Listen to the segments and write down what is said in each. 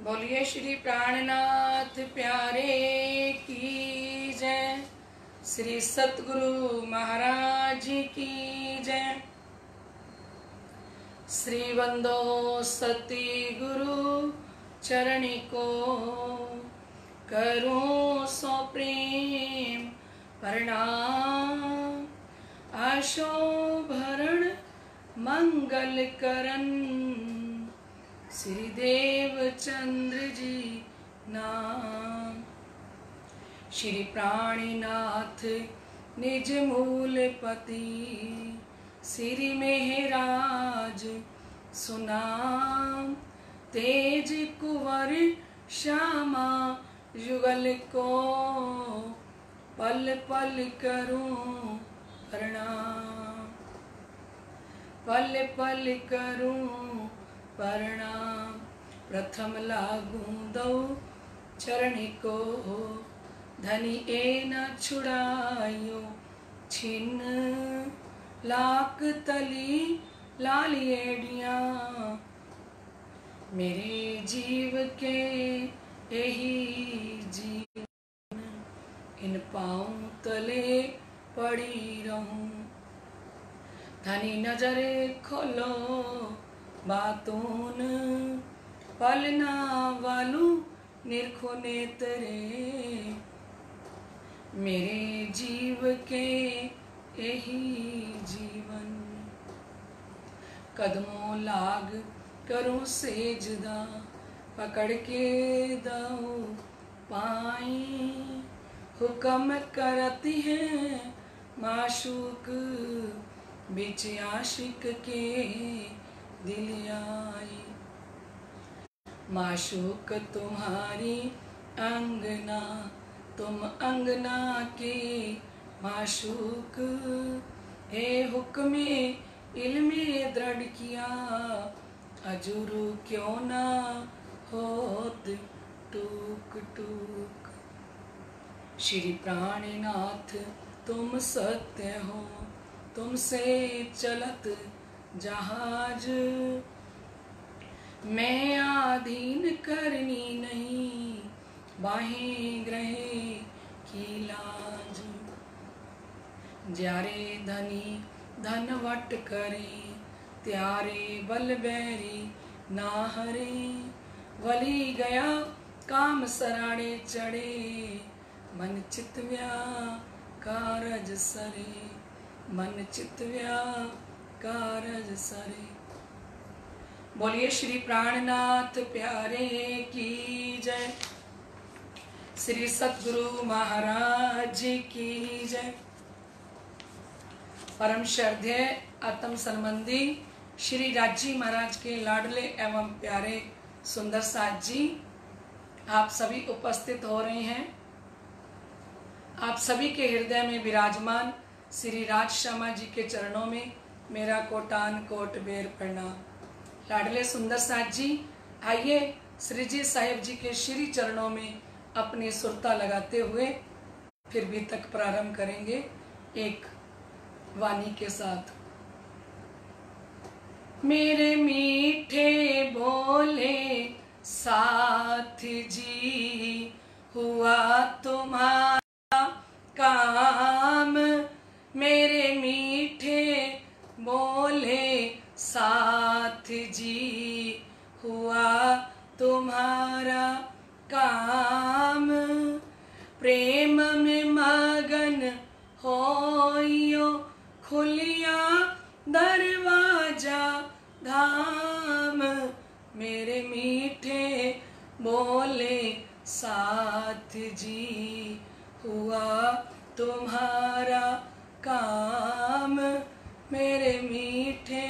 बोलिए श्री प्राणनाथ प्यारे की जय। श्री सतगुरु महाराज की जय। श्री वंदो सती गुरु चरणी को करूं सो प्रेम प्रणाम। आशो भरण मंगल करन श्री देव चंद्र जी नाम। श्री प्राणीनाथ निज मूल पति श्री मेहराज सुनाम। तेज कुंवर श्यामा युगल को पल पल करूं प्रणाम। पल पल करूं प्रणाम। प्रथम लागू दो चरणी को धनी ए न छुड़ायो छिन। लाख तली लालिएडिया मेरे जीव के यही जीवन। इन पाँव तले पड़ी रहूं। धनी नजरे खोलो बातून पलना वालू निरखो नेतरे मेरे जीव के यही जीवन। कदमों लाग करूं सेजदा पकड़ के दाऊ पाई। हुक्म करती है माशूक बीच आशिक के दिल आई। माशूक तुम्हारी अंगना तुम अंगना के माशूक। हे हुक्मे इल्मे दृढ़ किया अजुरू क्यों ना होत टूक टूक। श्री प्राणनाथ तुम सत्य हो तुमसे चलत जहाज। मैं आधीन करनी नहीं बाहें ग्रहे की लाज। ज्यारे धनी धनवट करे त्यारे बल बैरी ना हरे। वली गया काम सराड़े चढ़े मन चितव्या कारज सरे। मन चितव्या कारज सरे। बोलिए श्री प्राणनाथ प्यारे की जय। श्री सतगुरु महाराज की जय। परम श्रद्धेय आत्म संबंधी श्री राजी महाराज के लाडले एवं प्यारे सुंदर साथ जी आप सभी उपस्थित हो रहे हैं। आप सभी के हृदय में विराजमान श्री राज श्यामा जी के चरणों में मेरा कोटान कोट बेर प्रणाम। लाडले सुंदर साथ जी आइए श्री जी साहिब जी के श्री चरणों में अपनी सुरता लगाते हुए फिर भी तक प्रारंभ करेंगे एक वाणी के साथ। मेरे मीठे बोले साथ जी हुआ तुम्हारा काम। मेरे मीठे बोले साथ जी हुआ तुम्हारा काम। प्रेम में मगन होइयो खुलिया दरवाजा धाम। मेरे मीठे बोले साथ जी हुआ तुम्हारा काम। मेरे मीठे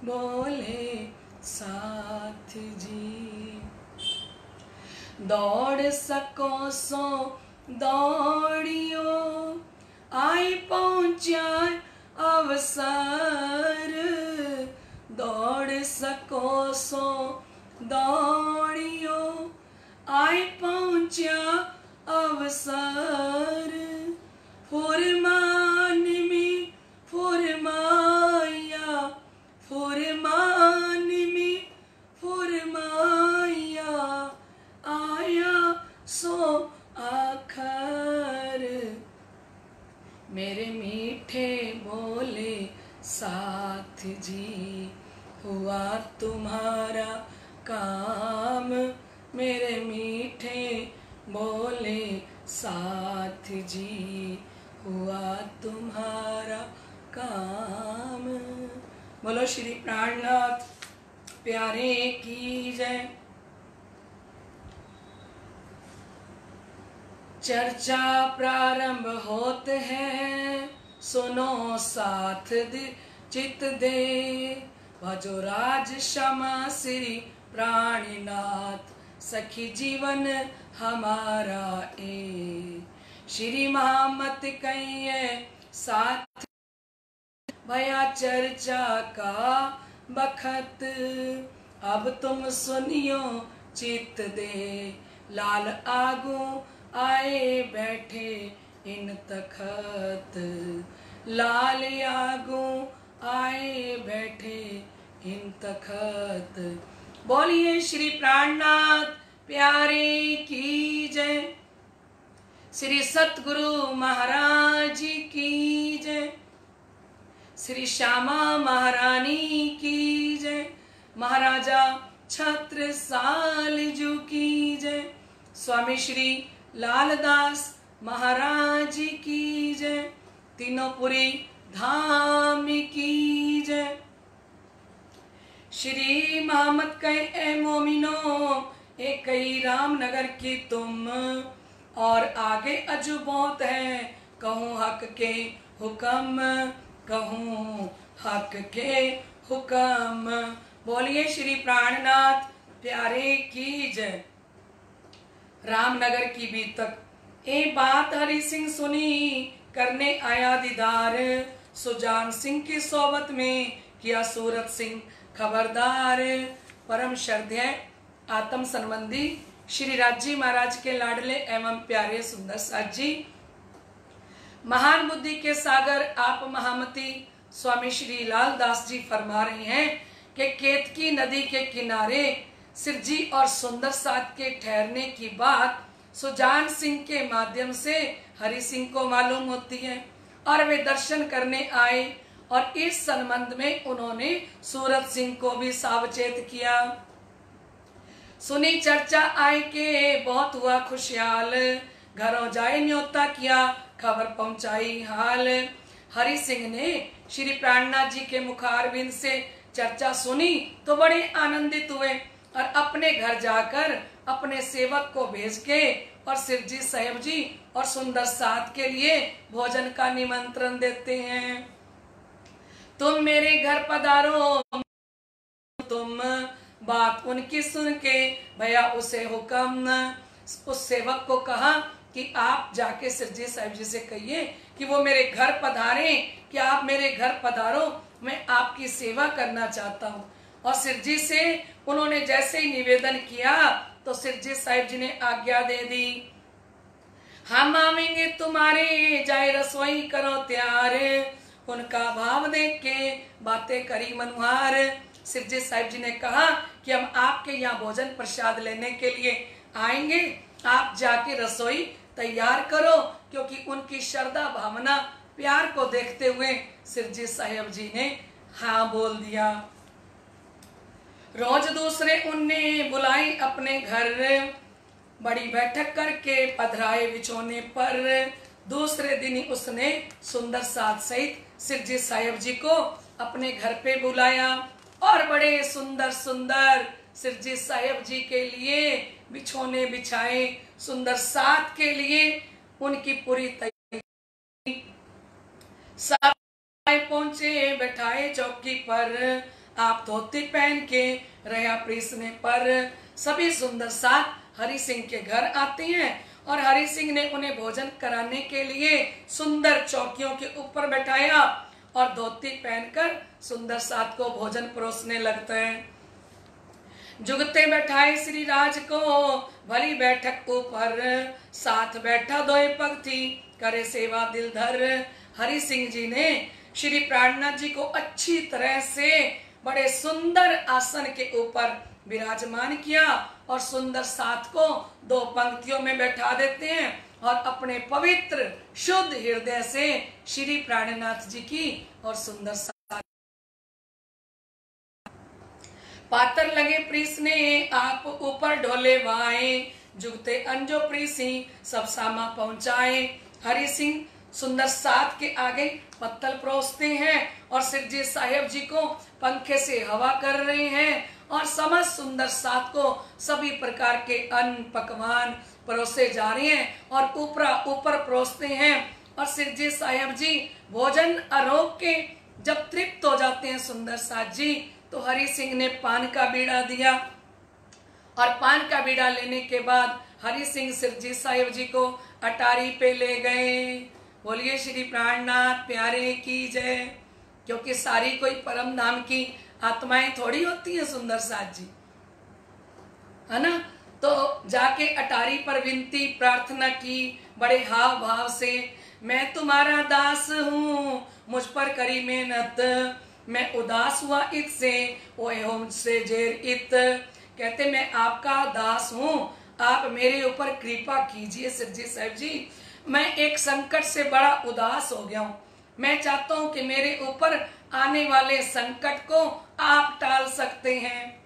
बोले साथ जी। दौड़ सको सो दौड़ियो आई पहुंचा अवसर। दौड़ सको सो दौड़ियो आई पहुंचा अवसर। फुरमान में फुरमाया फुरमान में फुरमाया जी, हुआ तुम्हारा काम मेरे मीठे बोले साथ जी, हुआ तुम्हारा काम। बोलो श्री प्राणनाथ प्यारे की जय। चर्चा प्रारंभ होत है, सुनो साथ चित दे, भजो राज क्षमा श्री प्राणनाथ, सखी जीवन हमारा ए। श्री महामत कहिए साथ भया चर्चा का बखत, अब तुम सुनियो चित दे, लाल आगू आए बैठे इन तखत, लाल आगू आए बैठे इन तखत। बोलिए श्री प्राणनाथ प्यारे की जय। श्री सतगुरु महाराज की जय। श्री श्यामा महारानी की जय। महाराजा छत्रसाल जी की जय। स्वामी श्री लालदास महाराज की जय। तीनोंपुरी धाम की जय। श्री मोहम्मद कहे ए मोमिनो, एक कई रामनगर की तुम, और आगे अजू बहुत है, कहूँ हक के हुक्म, कहूँ हक के हुक्म। बोलिए श्री प्राणनाथ प्यारे की जय। रामनगर की बीतक ए बात हरि सिंह सुनी, करने आया दीदार, सुजान सिंह की सोबत में किया सूरत सिंह खबरदार। परम श्रद्धेय आत्म संबंधी श्री राज्य महाराज के लाडले एवं प्यारे सुंदर साथ जी, महान बुद्धि के सागर आप महामती स्वामी श्री लालदास जी फरमा रहे हैं कि केतकी नदी के किनारे सिरजी और सुंदर साथ के ठहरने की बात सुजान सिंह के माध्यम से हरि सिंह को मालूम होती है, और वे दर्शन करने आए, और इस संबंध में उन्होंने सूरत सिंह को भी सावचेत किया। सुनी चर्चा आए के बहुत हुआ खुशहाल, घरों जाए न्योता किया, खबर पहुंचाई हाल। हरि सिंह ने श्री प्राणनाथ जी के मुखारबिंद से चर्चा सुनी तो बड़े आनंदित हुए, और अपने घर जाकर अपने सेवक को भेज के और सिरजी साहिब जी और सुंदर साथ के लिए भोजन का निमंत्रण देते हैं। तुम मेरे घर पधारो, तुम बात उनकी सुन के भैया उसे हुक्म। उस सेवक को कहा कि आप जाके सिरजी साहिब जी से कहिए कि वो मेरे घर पधारे, कि आप मेरे घर पधारो, मैं आपकी सेवा करना चाहता हूँ। और सिरजी से उन्होंने जैसे ही निवेदन किया तो सिरजी साहिब जी ने आज्ञा दे दी, हम आवेंगे तुम्हारे, जाए रसोई करो तैयार। उनका भाव देख के बातें करी मनुहार। सिरजी साहिब जी ने कहा कि हम आपके यहाँ भोजन प्रसाद लेने के लिए आएंगे, आप जाके रसोई तैयार करो। क्योंकि उनकी श्रद्धा भावना प्यार को देखते हुए सिरजी साहिब जी ने हाँ बोल दिया। रोज दूसरे उनने बुलाई अपने घर, बड़ी बैठक करके पधराए बिछोने पर। दूसरे दिन उसने सुंदर साथ सहित सिरजी साहिब जी को अपने घर पे बुलाया, और बड़े सुंदर सुंदर सिरजी साहिब जी के लिए बिछोने बिछाए। सुंदर साथ के लिए उनकी पूरी तैयारी। सब पहुंचे बैठाए चौकी पर, आप धोती पहन के रहा प्रीसने पर। सभी सुंदर साथ हरि सिंह के घर आते हैं, और हरि सिंह ने उन्हें भोजन कराने के लिए सुंदर चौकियों के ऊपर बैठाया, और धोती पहनकर सुंदर साथ को भोजन परोसने लगते हैं। जुगते बैठाए श्री राज को भली बैठक ऊपर, साथ बैठा दोए पंक्ति करे सेवा दिल धर। हरि सिंह जी ने श्री प्राणनाथ जी को अच्छी तरह से बड़े सुंदर आसन के ऊपर विराजमान किया, और सुंदर साथ को दो पंक्तियों में बैठा देते हैं, और अपने पवित्र शुद्ध हृदय से श्री प्राणनाथ जी की और सुंदर पातर लगे प्रीसने आप ऊपर ढोले वाए, जुगते अंजो प्रीसी सब सामा पहुंचाए। हरि सिंह सुंदर साथ के आगे पत्तल परोसते हैं और सिरजी साहिब जी को पंखे से हवा कर रहे हैं और समस्त सुंदर साथ को सभी प्रकार के अन्न पकवान परोसे जा रहे हैं और ऊपर परोसते हैं। और सिरजी साहिब जी भोजन आरोग के जब तृप्त हो जाते हैं सुंदर साथ जी, तो हरि सिंह ने पान का बीड़ा दिया और पान का बीड़ा लेने के बाद हरि सिंह सिरजी साहिब जी को अटारी पे ले गए। बोलिए श्री प्राणनाथ प्यारे की जय। क्योंकि सारी कोई परम धाम की आत्माएं थोड़ी होती हैं सुंदर साथ जी, है ना। तो जाके अटारी पर विनती प्रार्थना की बड़े हाव भाव से, मैं तुम्हारा दास हूँ, मुझ पर करी मेहनत, मैं उदास हुआ इत से, ओए होम से जेर इत। कहते मैं आपका दास हूँ, आप मेरे ऊपर कृपा कीजिए सिरजी साहिब जी, मैं एक संकट से बड़ा उदास हो गया हूँ, मैं चाहता हूँ कि मेरे ऊपर आने वाले संकट को आप टाल सकते हैं।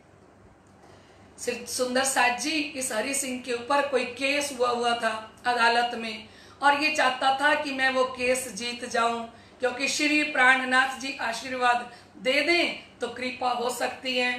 सुंदर साथ जी इस हरि सिंह के ऊपर कोई केस हुआ था अदालत में, और ये चाहता था कि मैं वो केस जीत जाऊं, क्योंकि श्री प्राणनाथ जी आशीर्वाद दे दें तो कृपा हो सकती है।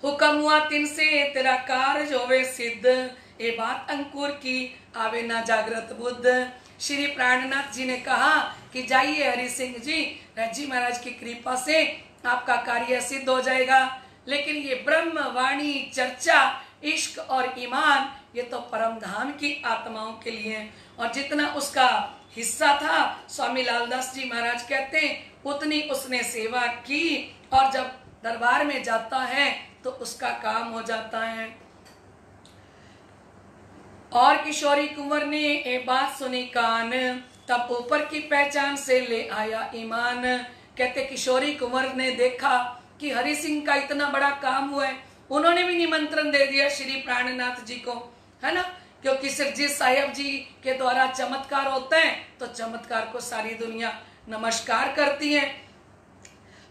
हुक्म हुआ तिन से तेरा कार्य होवे सिद्ध, ये बात अंकुर की आवे ना जागृत बुद्ध। श्री प्राणनाथ जी ने कहा कि जाइए हरि सिंह जी, राज्जी महाराज की कृपा से आपका कार्य सिद्ध हो जाएगा। लेकिन ये ब्रह्म वाणी चर्चा इश्क और ईमान ये तो परम धाम की आत्माओं के लिए है, और जितना उसका हिस्सा था स्वामी लालदास जी महाराज कहते हैं उतनी उसने सेवा की, और जब दरबार में जाता है तो उसका काम हो जाता है। और किशोरी कुंवर ने ये बात सुनी कान, तब ऊपर की पहचान से ले आया ईमान। कहते किशोरी कुंवर ने देखा कि हरि सिंह का इतना बड़ा काम हुआ है, उन्होंने भी निमंत्रण दे दिया श्री प्राणनाथ जी को, है ना। क्योंकि सिरजी साहिब जी के द्वारा चमत्कार होता है तो चमत्कार को सारी दुनिया नमस्कार करती है।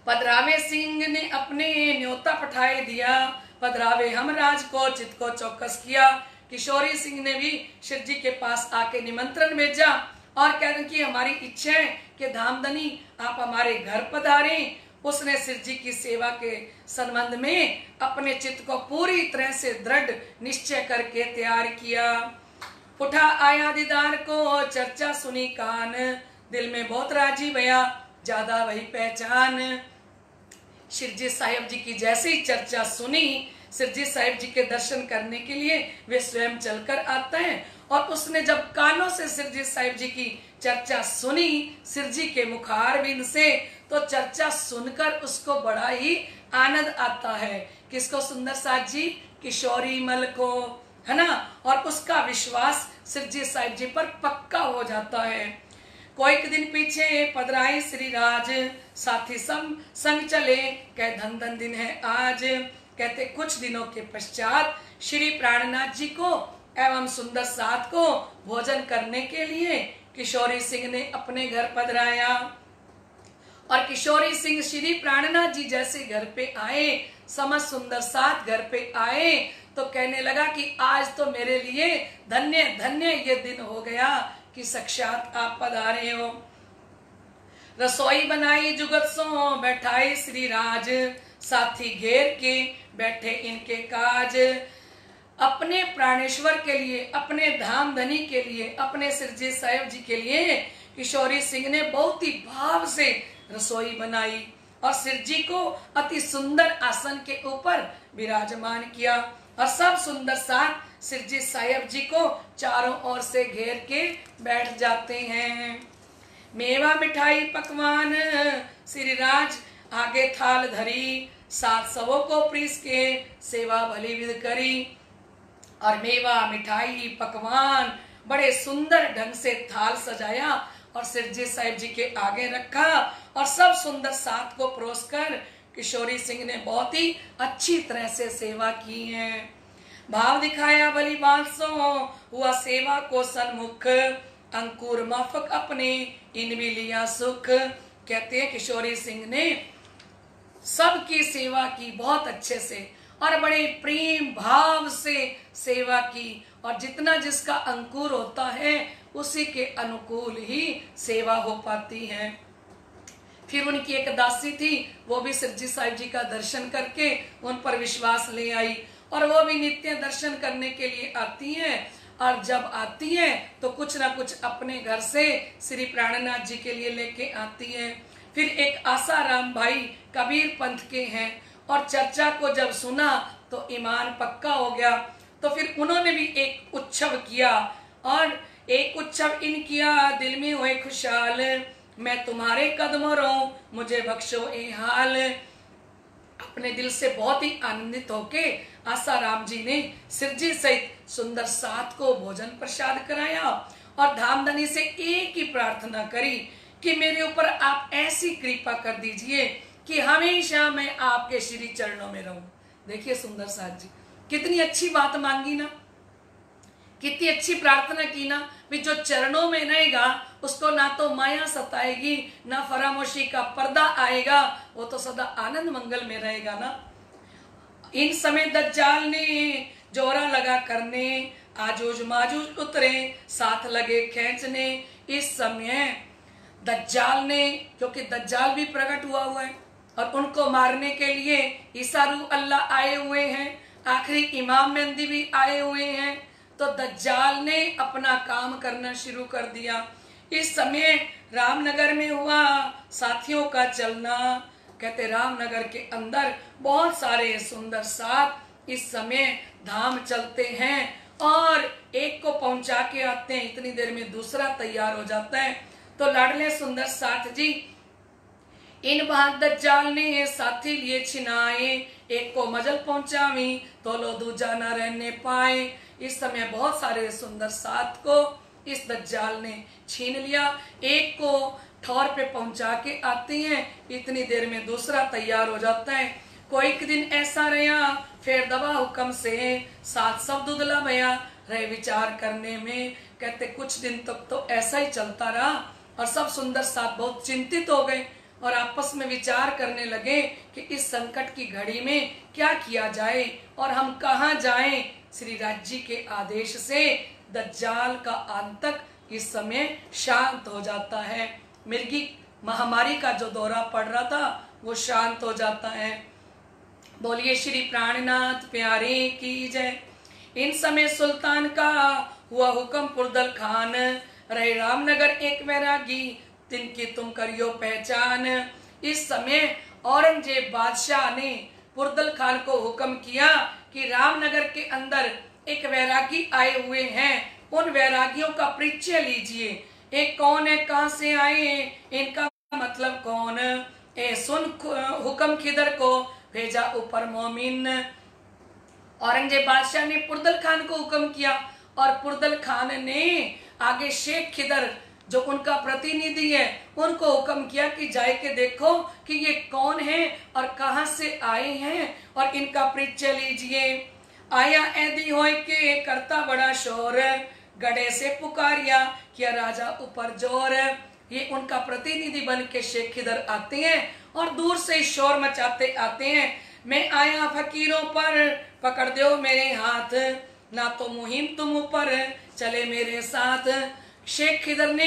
पधरावे सिंह ने अपने न्योता पठाए दिया, पधरावे हम राज को चित को चौकस किया। किशोरी सिंह ने भी शिव जी के पास आके निमंत्रण भेजा और कह रहे कि हमारी इच्छा है कि धामधनी आप हमारे घर पधारें। उसने शिव जी की सेवा के संबंध में अपने चित्त को पूरी तरह से दृढ़ निश्चय करके तैयार किया। उठा आया दीदार को चर्चा सुनी कान, दिल में बहुत राजी भया ज्यादा वही पहचान। शिवजी साहिब जी की जैसे ही चर्चा सुनी, शिवजी साहिब जी के दर्शन करने के लिए वे स्वयं चलकर आते हैं। और उसने जब कानों से शिवजी साहिब जी की चर्चा सुनी शिवजी के मुखारविंद से, तो चर्चा सुनकर उसको बड़ा ही आनंद आता है। किसको? सुंदर साथ जी, किशोरी मल को, है ना। और उसका विश्वास शिवजी साहिब जी पर पक्का हो जाता है। कोई दिन पीछे पधराए श्री राज, साथी संग चले कह धन धन दिन है आज। कहते कुछ दिनों के पश्चात श्री प्राणनाथ जी को एवं सुंदर साथ को भोजन करने के लिए किशोरी सिंह ने अपने घर पधराया। और किशोरी सिंह श्री प्राणनाथ जी जैसे घर पे आए, समझ सुंदर साथ घर पे आए, तो कहने लगा कि आज तो मेरे लिए धन्य धन्य ये दिन हो गया कि साक्षात आप पधारे हो। रसोई बनाई जुगत सो बैठाए श्री राज, साथी घेर के बैठे इनके काज। अपने प्राणेश्वर के लिए, अपने धाम धनी के लिए, अपने सिरजी साहिब जी के लिए किशोरी सिंह ने बहुत ही भाव से रसोई बनाई और सिरजी को अति सुंदर आसन के ऊपर विराजमान किया। और सब सुंदर साथ सिरजी साहिब जी को चारों ओर से घेर के बैठ जाते हैं। मेवा मिठाई पकवान श्री राज आगे थाल धरी, सात सबों को प्रीस के सेवा भली विध करी। और मेवा मिठाई पकवान बड़े सुंदर ढंग से थाल सजाया और सिरजी साहिब जी के आगे रखा और सब सुंदर साथ को परोसकर किशोरी सिंह ने बहुत ही अच्छी तरह से सेवा की है। भाव दिखाया बलि बांसो हुआ सेवा को सन्मुख, अंकुर माफक अपने इन भी लिया सुख। कहते हैं किशोरी सिंह ने सब सबकी सेवा की बहुत अच्छे से और बड़े प्रेम भाव से सेवा की, और जितना जिसका अंकुर होता है उसी के अनुकूल ही सेवा हो पाती है। फिर उनकी एक दासी थी, वो भी सिरजी साहिब जी का दर्शन करके उन पर विश्वास ले आई, और वो भी नित्य दर्शन करने के लिए आती हैं। और जब आती हैं तो कुछ ना कुछ अपने घर से श्री प्राणनाथ जी के लिए लेके आती हैं। फिर एक आसाराम भाई कबीर पंथ के हैं, और चर्चा को जब सुना तो ईमान पक्का हो गया। तो फिर उन्होंने भी एक उत्सव किया, और एक उत्सव इन किया, दिल में हुए खुशहाल, मैं तुम्हारे कदमों रहूं, मुझे बख्शो ए हाल। अपने दिल से बहुत ही आनंदित होके आसाराम जी ने सिरजी सहित सुंदर साथ को भोजन प्रसाद कराया, और धामधनी से एक ही प्रार्थना करी कि मेरे ऊपर आप ऐसी कृपा कर दीजिए कि हमेशा मैं आपके श्री चरणों में रहूं। देखिए सुंदर साथ जी कितनी अच्छी बात मांगी ना, कितनी अच्छी प्रार्थना की ना, भी जो चरणों में रहेगा उसको ना तो माया सताएगी, ना फरामोशी का पर्दा आएगा, वो तो सदा आनंद मंगल में रहेगा ना। इन समय दज्जाल ने जोरा लगा करने, आजूज माजूज उतरे, साथ लगे खींचने। इस समय दज्जाल ने, क्योंकि दज्जाल भी प्रकट हुआ है, और उनको मारने के लिए ईसा रूह अल्लाह आए हुए हैं, आखिरी इमाम मेहंदी भी आए हुए हैं। तो दज्जाल ने अपना काम करना शुरू कर दिया। इस समय रामनगर में हुआ साथियों का चलना। कहते रामनगर के अंदर बहुत सारे सुंदर साथ इस समय धाम चलते हैं, और एक को पहुंचा के आते हैं, इतनी देर में दूसरा तैयार हो जाता है। तो लाडले सुंदर साथ जी इन बात दज्जाल ने साथी लिए छिनाए, एक को मजल पहुंचावी तो लो दूजा न रहने पाए। इस समय बहुत सारे सुंदर साथ को इस दज्जाल ने छीन लिया, एक को ठौर पे पहुंचा के आते हैं, इतनी देर में दूसरा तैयार हो जाता है। कोई दिन ऐसा रहा, फिर दबा हुक्म से साथ सब दुधला भया, रहे विचार करने में। कहते कुछ दिन तक तो ऐसा ही चलता रहा, और सब सुंदर साथ बहुत चिंतित हो गए, और आपस में विचार करने लगे कि इस संकट की घड़ी में क्या किया जाए और हम कहाँ जाएं। श्री राज जी के आदेश से दज्जाल का आतंक इस समय शांत हो जाता है। मिर्गी महामारी का जो दौरा पड़ रहा था वो शांत हो जाता है। बोलिए श्री प्राणनाथ प्यारे की जय। इन समय सुल्तान का हुआ हुक्म पुरदल खान, रहे रामनगर एक वैरागी, तिनकी तुम करियो पहचान। इस समय औरंगजेब बादशाह ने पुरदल खान को हुक्म किया कि रामनगर के अंदर एक वैरागी आए हुए हैं, उन वैरागियों का परिचय लीजिए। एक कौन है, कहां से आए, इनका मतलब कौन। ए सुन हुक्म खिदर को भेजा ऊपर मोमिन। औरंगजेब बादशाह ने पुरदल खान को हुक्म किया, और पुरदल खान ने आगे शेख खिदर जो उनका प्रतिनिधि है उनको हुक्म किया कि जाए के देखो कि ये कौन है और कहां से आए हैं, और इनका परिचय लीजिए। आया ऐदी होय के करता बड़ा शोर, गड़े से पुकारिया किया राजा ऊपर जोर। ये उनका प्रतिनिधि बन के शेख खिदर आते हैं और दूर से शोर मचाते आते हैं, मैं आया फकीरों पर पकड़ दो मेरे हाथ, ना तो मुहिम तुम ऊपर चले मेरे साथ। शेख खिदर ने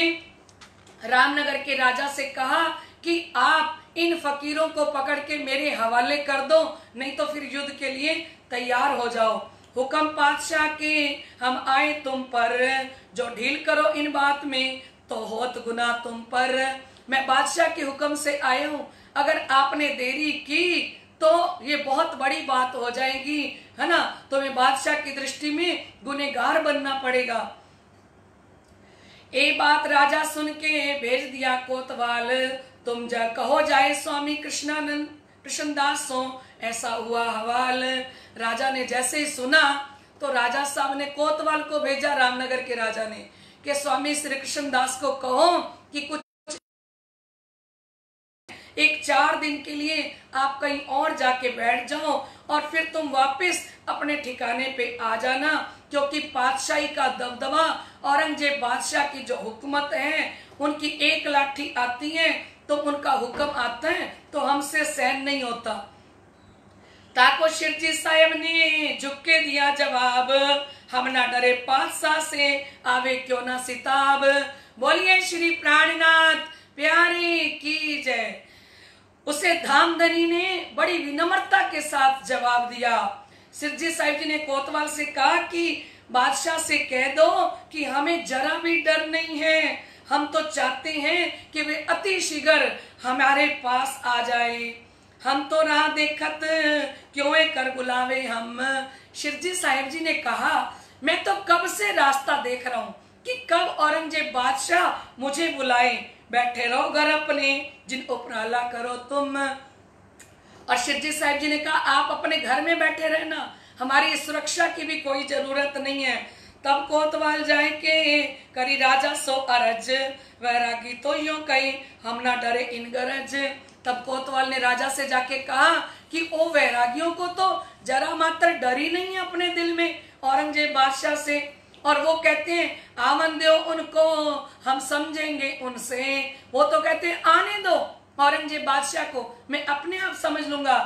रामनगर के राजा से कहा कि आप इन फकीरों को पकड़ के मेरे हवाले कर दो, नहीं तो फिर युद्ध के लिए तैयार हो जाओ। हुक्म पातशाह के हम आए तुम पर, जो ढील करो इन बात में तो होत गुना तुम पर। मैं बादशाह के हुक्म से आया हूँ, अगर आपने देरी की तो ये बहुत बड़ी बात हो जाएगी, है ना, तो मैं बादशाह की दृष्टि में गुनहगार बनना पड़ेगा। ये बात राजा सुन के भेज दिया कोतवाल, तुम जा कहो जाए स्वामी कृष्णानंद कृष्णदास सो ऐसा हुआ हवाल। राजा ने जैसे ही सुना तो राजा साहब ने कोतवाल को भेजा, रामनगर के राजा ने, कि स्वामी श्री कृष्णदास को कहो कि कुछ एक 4 दिन के लिए आप कहीं और जाके बैठ जाओ और फिर तुम वापस अपने ठिकाने पे आ जाना, क्योंकि पातशाही का दबदबा, औरंगजेब बादशाह की जो हुकूमत है, उनकी एक लाठी आती है तो उनका हुक्म आता है तो हमसे सहन नहीं होता। ताको शिरजी साहब ने झुक के दिया जवाब, हम ना डरे पातशाह से आवे क्यों ना सिताब। बोलिए श्री प्राणनाथ प्यारे की जय। उसे धामधनी ने बड़ी विनम्रता के साथ जवाब दिया। शिरजी साहिब जी ने कोतवाल से कहा कि बादशाह से कह दो कि हमें जरा भी डर नहीं है, हम तो चाहते हैं कि वे अति शीघ्र हमारे पास आ जाए, हम तो राह देखत क्यों कर बुलावे हम। शिरजी साहिब जी ने कहा, मैं तो कब से रास्ता देख रहा हूँ कि कब औरंगजेब बादशाह मुझे बुलाए, बैठे रहो घर अपने जिन उपराला करो तुम। और शिरजी साहिब जी ने कहा, आप अपने घर में बैठे रहना, हमारी सुरक्षा की भी कोई जरूरत नहीं है। तब कोतवाल जाए के करी राजा सो अरज, वैरागी तो यूं कही हम ना डरे इन गरज। तब कोतवाल ने राजा से जाके कहा कि ओ वैरागियों को तो जरा मात्र डर ही नहीं है अपने दिल में औरंगजेब बादशाह से, और वो कहते हैं आमन दो उनको, हम समझेंगे उनसे। वो तो कहते हैं आने दो औरंगजेब बादशाह को, मैं अपने आप समझ लूंगा,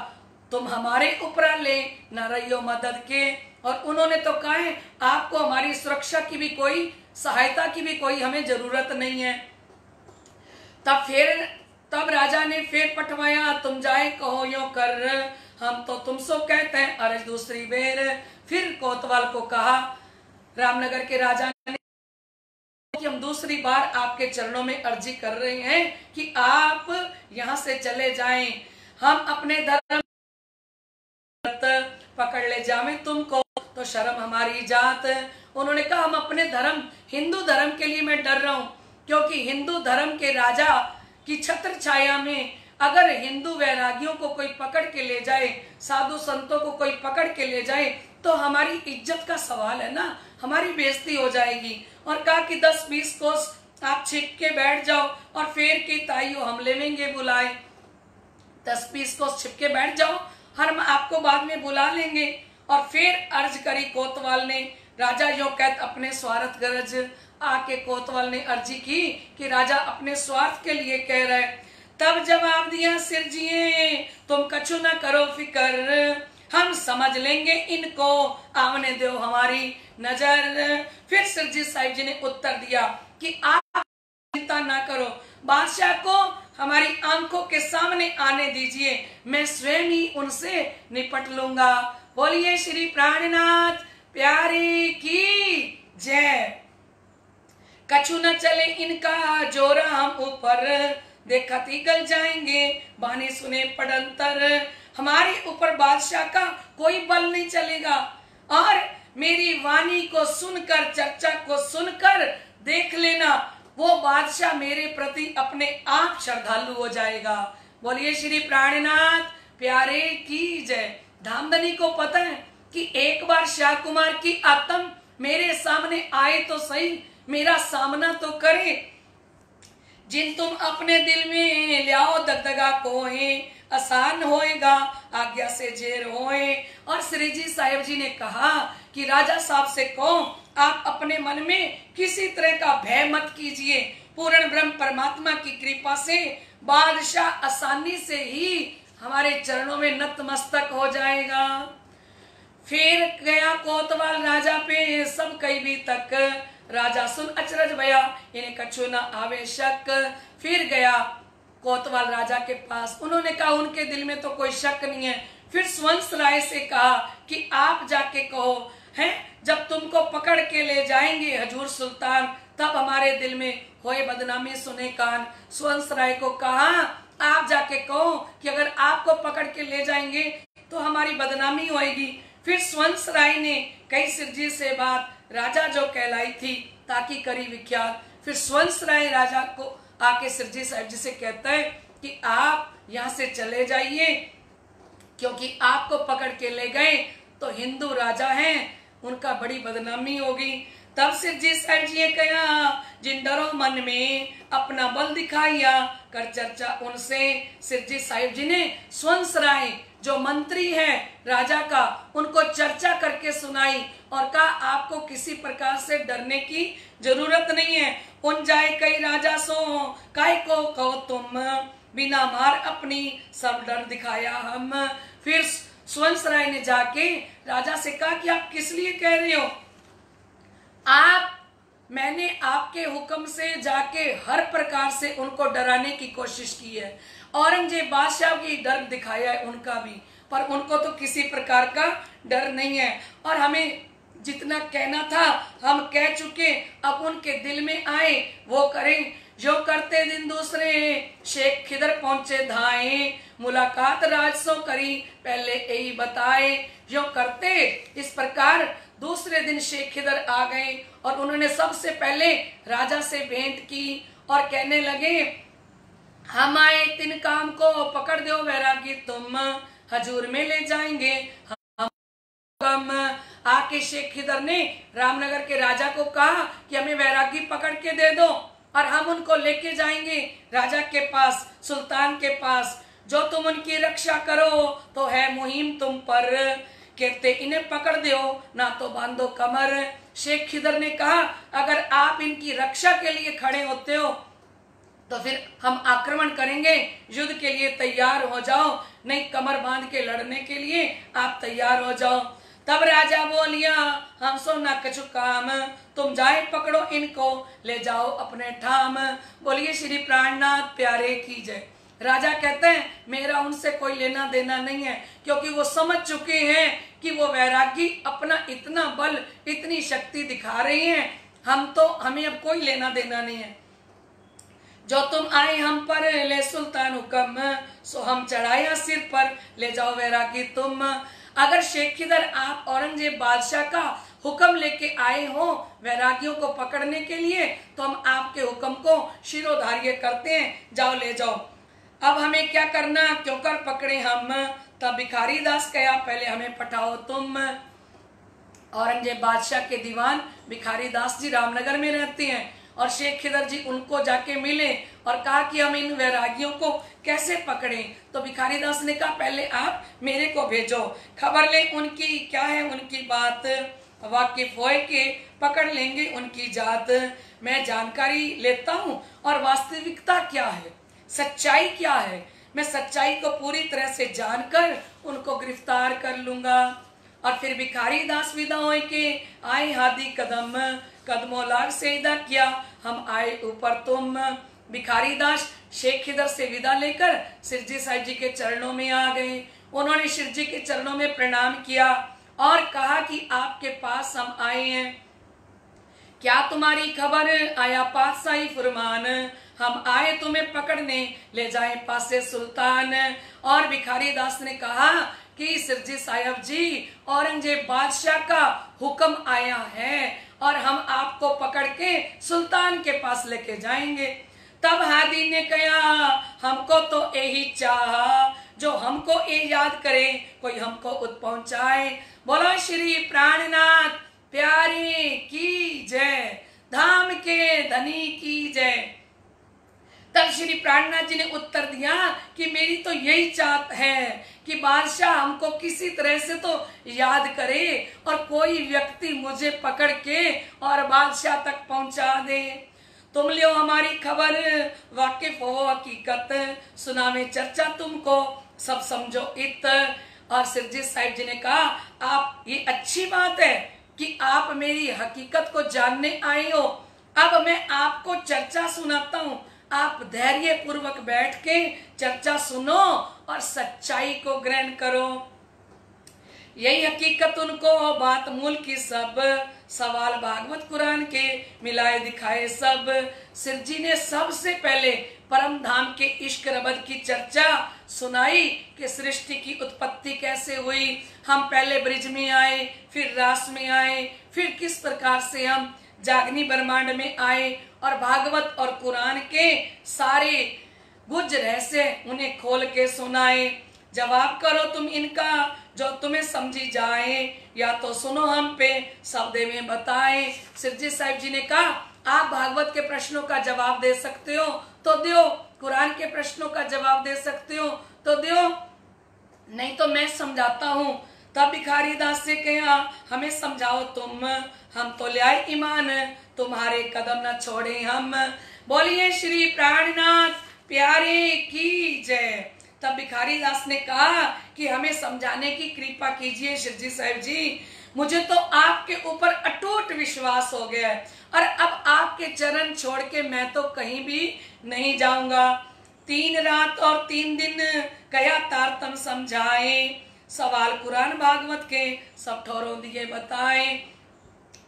तुम हमारे ऊपर ले न रहियो मदद के। और उन्होंने तो कहा है आपको हमारी सुरक्षा की भी कोई सहायता की भी कोई हमें जरूरत नहीं है। तब राजा ने फिर पटवाया, तुम जाए कहो यो कर, हम तो तुमसो कहते हैं अरज दूसरी बेर। फिर कोतवाल को कहा रामनगर के राजा ने कि हम दूसरी बार आपके चरणों में अर्जी कर रहे हैं कि आप यहाँ से चले जाएं, हम अपने धर्म पकड़ ले जावे तुमको तो शर्म हमारी जात। उन्होंने कहा हम अपने धर्म हिंदू धर्म के लिए मैं डर रहा हूँ, क्योंकि हिंदू धर्म के राजा की छत्र छाया में अगर हिंदू वैरागियों को कोई पकड़ के ले जाए, साधु संतों को कोई पकड़ के ले जाए तो हमारी इज्जत का सवाल है ना, हमारी बेइज्जती हो जाएगी। और कहा कि 10-20 कोस आप छिप के बैठ जाओ और फेर की ताइयो हम लेवेंगे बुलाए, 10-20 कोस छिप के बैठ जाओ, हम आपको बाद में बुला लेंगे। और फिर अर्ज करी कोतवाल ने, राजा यो कहत अपने स्वार्थ गरज। आके कोतवाल ने अर्जी की कि राजा अपने स्वार्थ के लिए कह रहे। तब जवाब दिया सिरजिए, तुम कछु न करो फिकर, हम समझ लेंगे इनको, आमने दो हमारी नजर। फिर सिरजी साहिब जी ने उत्तर दिया कि आप चिंता ना करो, बादशाह को हमारी आंखों के सामने आने दीजिए, मैं स्वयं ही उनसे निपट लूंगा। बोलिए श्री प्राणनाथ प्यारे की जय। कछु न चले इनका जोरा हम ऊपर, देखा थी गल जाएंगे बानी सुने पड़ंतर। हमारे ऊपर बादशाह का कोई बल नहीं चलेगा, और मेरी वाणी को सुनकर, चर्चा को सुनकर देख लेना, वो बादशाह मेरे प्रति अपने आप श्रद्धालु हो जाएगा। बोलिए श्री प्राणनाथ प्यारे की जय। धामधनी को पता है कि एक बार शाह कुमार की आत्म मेरे सामने आए तो सही, मेरा सामना तो करे। जिन तुम अपने दिल में लियाओ दगदगा कोहे, आसान होएगा आज्ञा से जेर होए। और श्री जी साहिब जी ने कहा कि राजा साहब से कहो आप अपने मन में किसी तरह का भय मत कीजिए, पूर्ण ब्रह्म परमात्मा की कृपा से बादशाह आसानी से ही हमारे चरणों में नतमस्तक हो जाएगा। फिर गया कोतवाल राजा पे सब कई भी तक, राजा सुन अचरज भया इन्हें कछु न आवे शक। फिर गया कोतवाल राजा के पास, उन्होंने कहा उनके दिल में तो कोई शक नहीं है। फिर स्वंस राय से कहा कि आप जाके कहो हैं, जब तुमको पकड़ के ले जाएंगे हजूर सुल्तान, तब हमारे दिल में होए बदनामी सुने कान। स्वंस राय को कहा आप जाके कहो कि अगर आपको पकड़ के ले जाएंगे तो हमारी बदनामी होएगी। फिर स्वंस राय ने कई सिरजी से बात राजा जो कहलाई थी ताकि करी विख्यात। फिर स्वंस राय राजा को आके सिरजी साहिब जी से कहता है कि आप यहाँ से चले जाइए, क्योंकि आपको पकड़ के ले गए तो हिंदू राजा हैं, उनका बड़ी बदनामी होगी। तब सिरजी साहिब जी ने कहा जिन डरो मन में अपना बल दिखाइया, कर चर्चा उनसे। सिरजी साहिब जी ने स्वंस राय जो मंत्री है राजा का, उनको चर्चा करके सुनाई और कहा आपको किसी प्रकार से डरने की जरूरत नहीं है। उन जाए कई राजा सो काय को कहो तुम, बिना मार अपनी सब डर दिखाया हम। फिर सुवंशराय ने जाके राजा से कहा कि आप किस लिए कह रहे हो? मैंने आपके हुक्म से जाके हर प्रकार से उनको डराने की कोशिश की है, औरंगजेब बादशाह की डर दिखाया है उनका भी, पर उनको तो किसी प्रकार का डर नहीं है। और हमें जितना कहना था हम कह चुके, अब उनके दिल में आए वो करें। जो करते दिन दूसरे शेख खिदर पहुंचे धाए, मुलाकात राजसों करी पहले यही बताए। जो करते इस प्रकार दूसरे दिन शेख खिदर आ गए और उन्होंने सबसे पहले राजा से भेंट की और कहने लगे, हम आए तीन काम को पकड़ दो वैरागी तुम, हजूर में ले जाएंगे हम। आके शेख खिदर ने रामनगर के राजा को कहा कि हमें वैरागी पकड़ के दे दो और हम उनको लेके जाएंगे राजा के पास, सुल्तान के पास। जो तुम उनकी रक्षा करो तो है मुहिम तुम पर, कहते इन्हें पकड़ दो ना तो बांधो कमर। शेख खिदर ने कहा, अगर आप इनकी रक्षा के लिए खड़े होते हो तो फिर हम आक्रमण करेंगे, युद्ध के लिए तैयार हो जाओ, नहीं कमर बांध के लड़ने के लिए आप तैयार हो जाओ। तब राजा बोलिया, हम सो न कछु काम, तुम जाए पकड़ो इनको ले जाओ अपने ठाम। बोलिए श्री प्राणनाथ प्यारे की जय। राजा कहते हैं मेरा उनसे कोई लेना देना नहीं है, क्योंकि वो समझ चुके हैं कि वो वैरागी अपना इतना बल इतनी शक्ति दिखा रही हैं, हमें अब कोई लेना देना नहीं है। जो तुम आए हम पर ले सुल्तान हुक्म, सो हम चढ़ाया सिर पर ले जाओ वैरागी तुम। अगर शेख खिदर आप औरंगजेब बादशाह का हुक्म लेके आए हो वैरागियों को पकड़ने के लिए, तो हम आपके हुक्म को शिरोधार्य करते हैं, जाओ ले जाओ। अब हमें क्या करना, क्यों कर पकड़े हम? तब भिखारी दास कहा, पहले हमें पठाओ तुम। औरंगजेब बादशाह के दीवान भिखारी दास जी रामनगर में रहते हैं और शेख खिदर जी उनको जाके मिले और कहा कि हम इन वैरागियों को कैसे पकड़ें। तो भिखारी दास ने कहा, पहले आप मेरे को भेजो, खबर ले उनकी क्या है उनकी बात, वाकिफ होए के पकड़ लेंगे उनकी जात। मैं जानकारी लेता हूँ और वास्तविकता क्या है, सच्चाई क्या है, मैं सच्चाई को पूरी तरह से जानकर उनको गिरफ्तार कर लूंगा। और फिर भिखारी दास विदा होए के आए हादी कदम, कदमों लाग से विदा किया, हम आए ऊपर तुम। भिखारी दास शेख खिदर से विदा लेकर सिरजी साहिब जी के चरणों में आ गए। उन्होंने सिरजी के चरणों में प्रणाम किया और कहा कि आपके पास हम आए हैं, क्या तुम्हारी खबर? आया पातशाही फरमान, हम आए तुम्हें पकड़ने ले जाए पासे सुल्तान। और भिखारी दास ने कहा कि सिरजी साहिब जी, औरंगजेब बादशाह का हुक्म आया है और हम आपको पकड़ के सुल्तान के पास लेके जाएंगे। तब हादी ने कहा, हमको तो यही चाहा जो हमको ये याद करे, कोई हमको उत पहुंचाए। बोलो श्री प्राणनाथ प्यारे की जय, धाम के धनी की जय। तब श्री प्राणनाथ जी ने उत्तर दिया कि मेरी तो यही चाहत है कि बादशाह हमको किसी तरह से तो याद करे और कोई व्यक्ति मुझे पकड़ के और बादशाह तक पहुंचा दे। तुम लियो हमारी खबर, वाकिफ हो हकीकत, सुनावे चर्चा तुमको, सब समझो इत। और सिरजी साहिब जी ने कहा, आप ये अच्छी बात है कि आप मेरी हकीकत को जानने आए हो। अब मैं आपको चर्चा सुनाता हूँ, आप धैर्य पूर्वक बैठ के चर्चा सुनो और सच्चाई को ग्रहण करो। यही हकीकत उनको बात मूल की सब, सवाल भागवत कुरान के मिलाए दिखाए सब। सिरजी ने सबसे पहले परम धाम के इश्क रबद की चर्चा सुनाई कि सृष्टि की उत्पत्ति कैसे हुई, हम पहले ब्रिज में आए, फिर रास में आए, फिर किस प्रकार से हम जागनी ब्रह्मांड में आए, और भागवत और कुरान के सारे गुज रहस्य उन्हें खोल के सुनाए। जवाब करो तुम इनका जो तुम्हें समझी जाए, या तो सुनो हम पे शब्द में बताए। सिरजी साहिब जी ने कहा, आप भागवत के प्रश्नों का जवाब दे सकते हो तो दियो, कुरान के प्रश्नों का जवाब दे सकते हो तो दियो, नहीं तो मैं समझाता हूँ। तब भिखारी दास से कहा, हमें समझाओ तुम, हम तो ले आए ईमान, तुम्हारे कदम न छोड़े हम। बोलिए श्री प्राणनाथ प्यारे की जय, तब भिखारी दास ने कहा कि हमें समझाने की कृपा कीजिए शिरजी साहिब जी, मुझे तो आपके ऊपर अटूट विश्वास हो गया है और अब आपके चरण छोड़ के मैं तो कहीं भी नहीं जाऊंगा। 3 रात और 3 दिन कया तारतम समझाए, सवाल कुरान भागवत के सब ठौरों दिए बताए।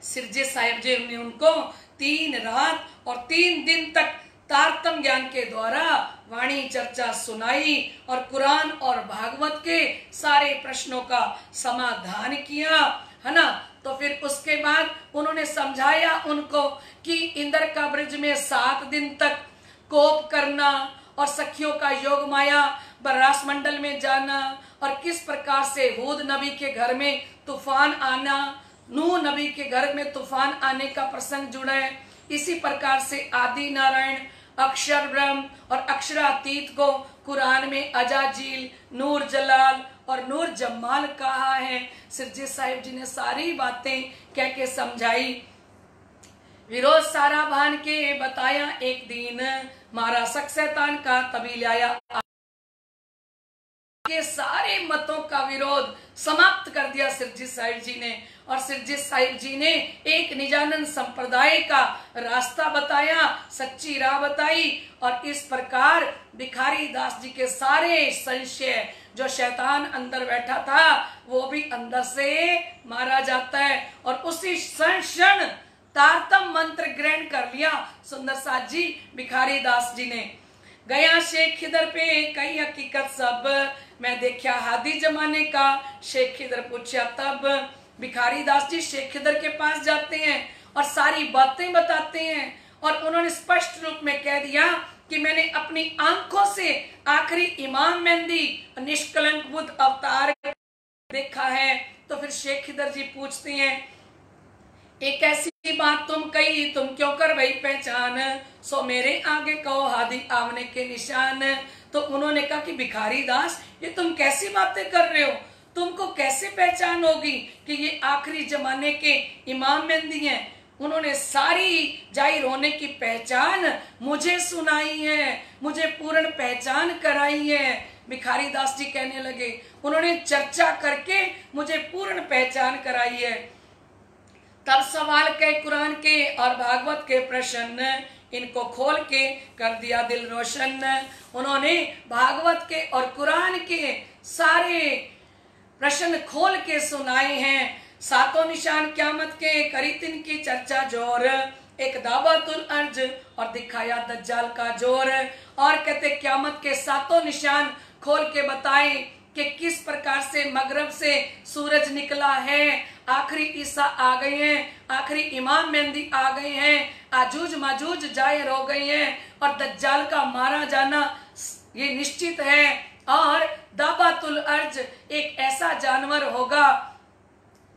शिरजी साहिब जी ने उनको 3 रात और 3 दिन तक तारतम ज्ञान के द्वारा वाणी चर्चा सुनाई और कुरान और भागवत के सारे प्रश्नों का समाधान किया, है ना। तो फिर उसके बाद उन्होंने समझाया उनको कि इंद्र का ब्रिज में 7 दिन तक कोप करना और सखियों का योग माया बरास मंडल में जाना और किस प्रकार से हूद नबी के घर में तूफान आना, नूह नबी के घर में तूफान आने का प्रसंग जुड़ा है। इसी प्रकार से आदि नारायण, अक्षर ब्रह्म और अक्षरातीत को कुरान में अजाजील, नूर जलाल और नूर जमाल कहा है। शिरजी साहिब जी ने सारी बातें कह के समझाई। विरोध सारा भान के बताया एक दिन, मारा शक शैतान का तभी लाया के सारे मतों का विरोध समाप्त कर दिया शिरजी साहिब जी ने। और शिरजी साहिब जी ने एक निजानंद संप्रदाय का रास्ता बताया, सच्ची राह बताई और इस प्रकार भिखारी दास जी के सारे संशय, जो शैतान अंदर बैठा था वो भी अंदर से मारा जाता है। और उसी क्षण तारतम मंत्र ग्रहण कर लिया सुंदर साथ जी भिखारी दास जी ने। गया शेख खिदर पे कई हकीकत सब, मैं देखा हादी जमाने का, शेख खिदर पूछा तब। भिखारी दास जी शेख खिदर के पास जाते हैं और सारी बातें बताते हैं और उन्होंने स्पष्ट रूप में कह दिया कि मैंने अपनी आंखों से आखिरी इमाम मेहंदी निष्कलंक बुद्ध अवतार देखा है। तो फिर शेख खिदर जी पूछते हैं, एक ऐसी बात तुम कही, तुम क्यों कर वही पहचान, सो मेरे आगे कहो हादी आमने के निशान। तो उन्होंने कहा कि भिखारी दास ये तुम कैसी बातें कर रहे हो, तुमको कैसे पहचान होगी कि ये आखिरी जमाने के इमाम मेहंदी हैं। उन्होंने सारी जाहिर होने की पहचान मुझे सुनाई है, मुझे पूर्ण पहचान कराई है। भिखारी दास जी कहने लगे, उन्होंने चर्चा करके मुझे पूर्ण पहचान कराई है। तब सवाल के कुरान के और भागवत के प्रश्न इनको खोल के कर दिया दिल रोशन। उन्होंने भागवत के और कुरान के सारे प्रश्न खोल के सुनाए हैं। 7 निशान क़यामत के करी तिनकी चर्चा जोर, एक दावतुल अर्ज और दिखाया दज्जाल का जोर। और कहते क़यामत के 7 निशान खोल के बताए कि किस प्रकार से मगरब से सूरज निकला है, आखिरी ईसा आ गए हैं, आखिरी इमाम मेहंदी आ गए हैं, आजूज माजूज जाहिर हो गई हैं और दज्जाल का मारा जाना ये निश्चित है। और दाबातुल अर्ज एक ऐसा जानवर होगा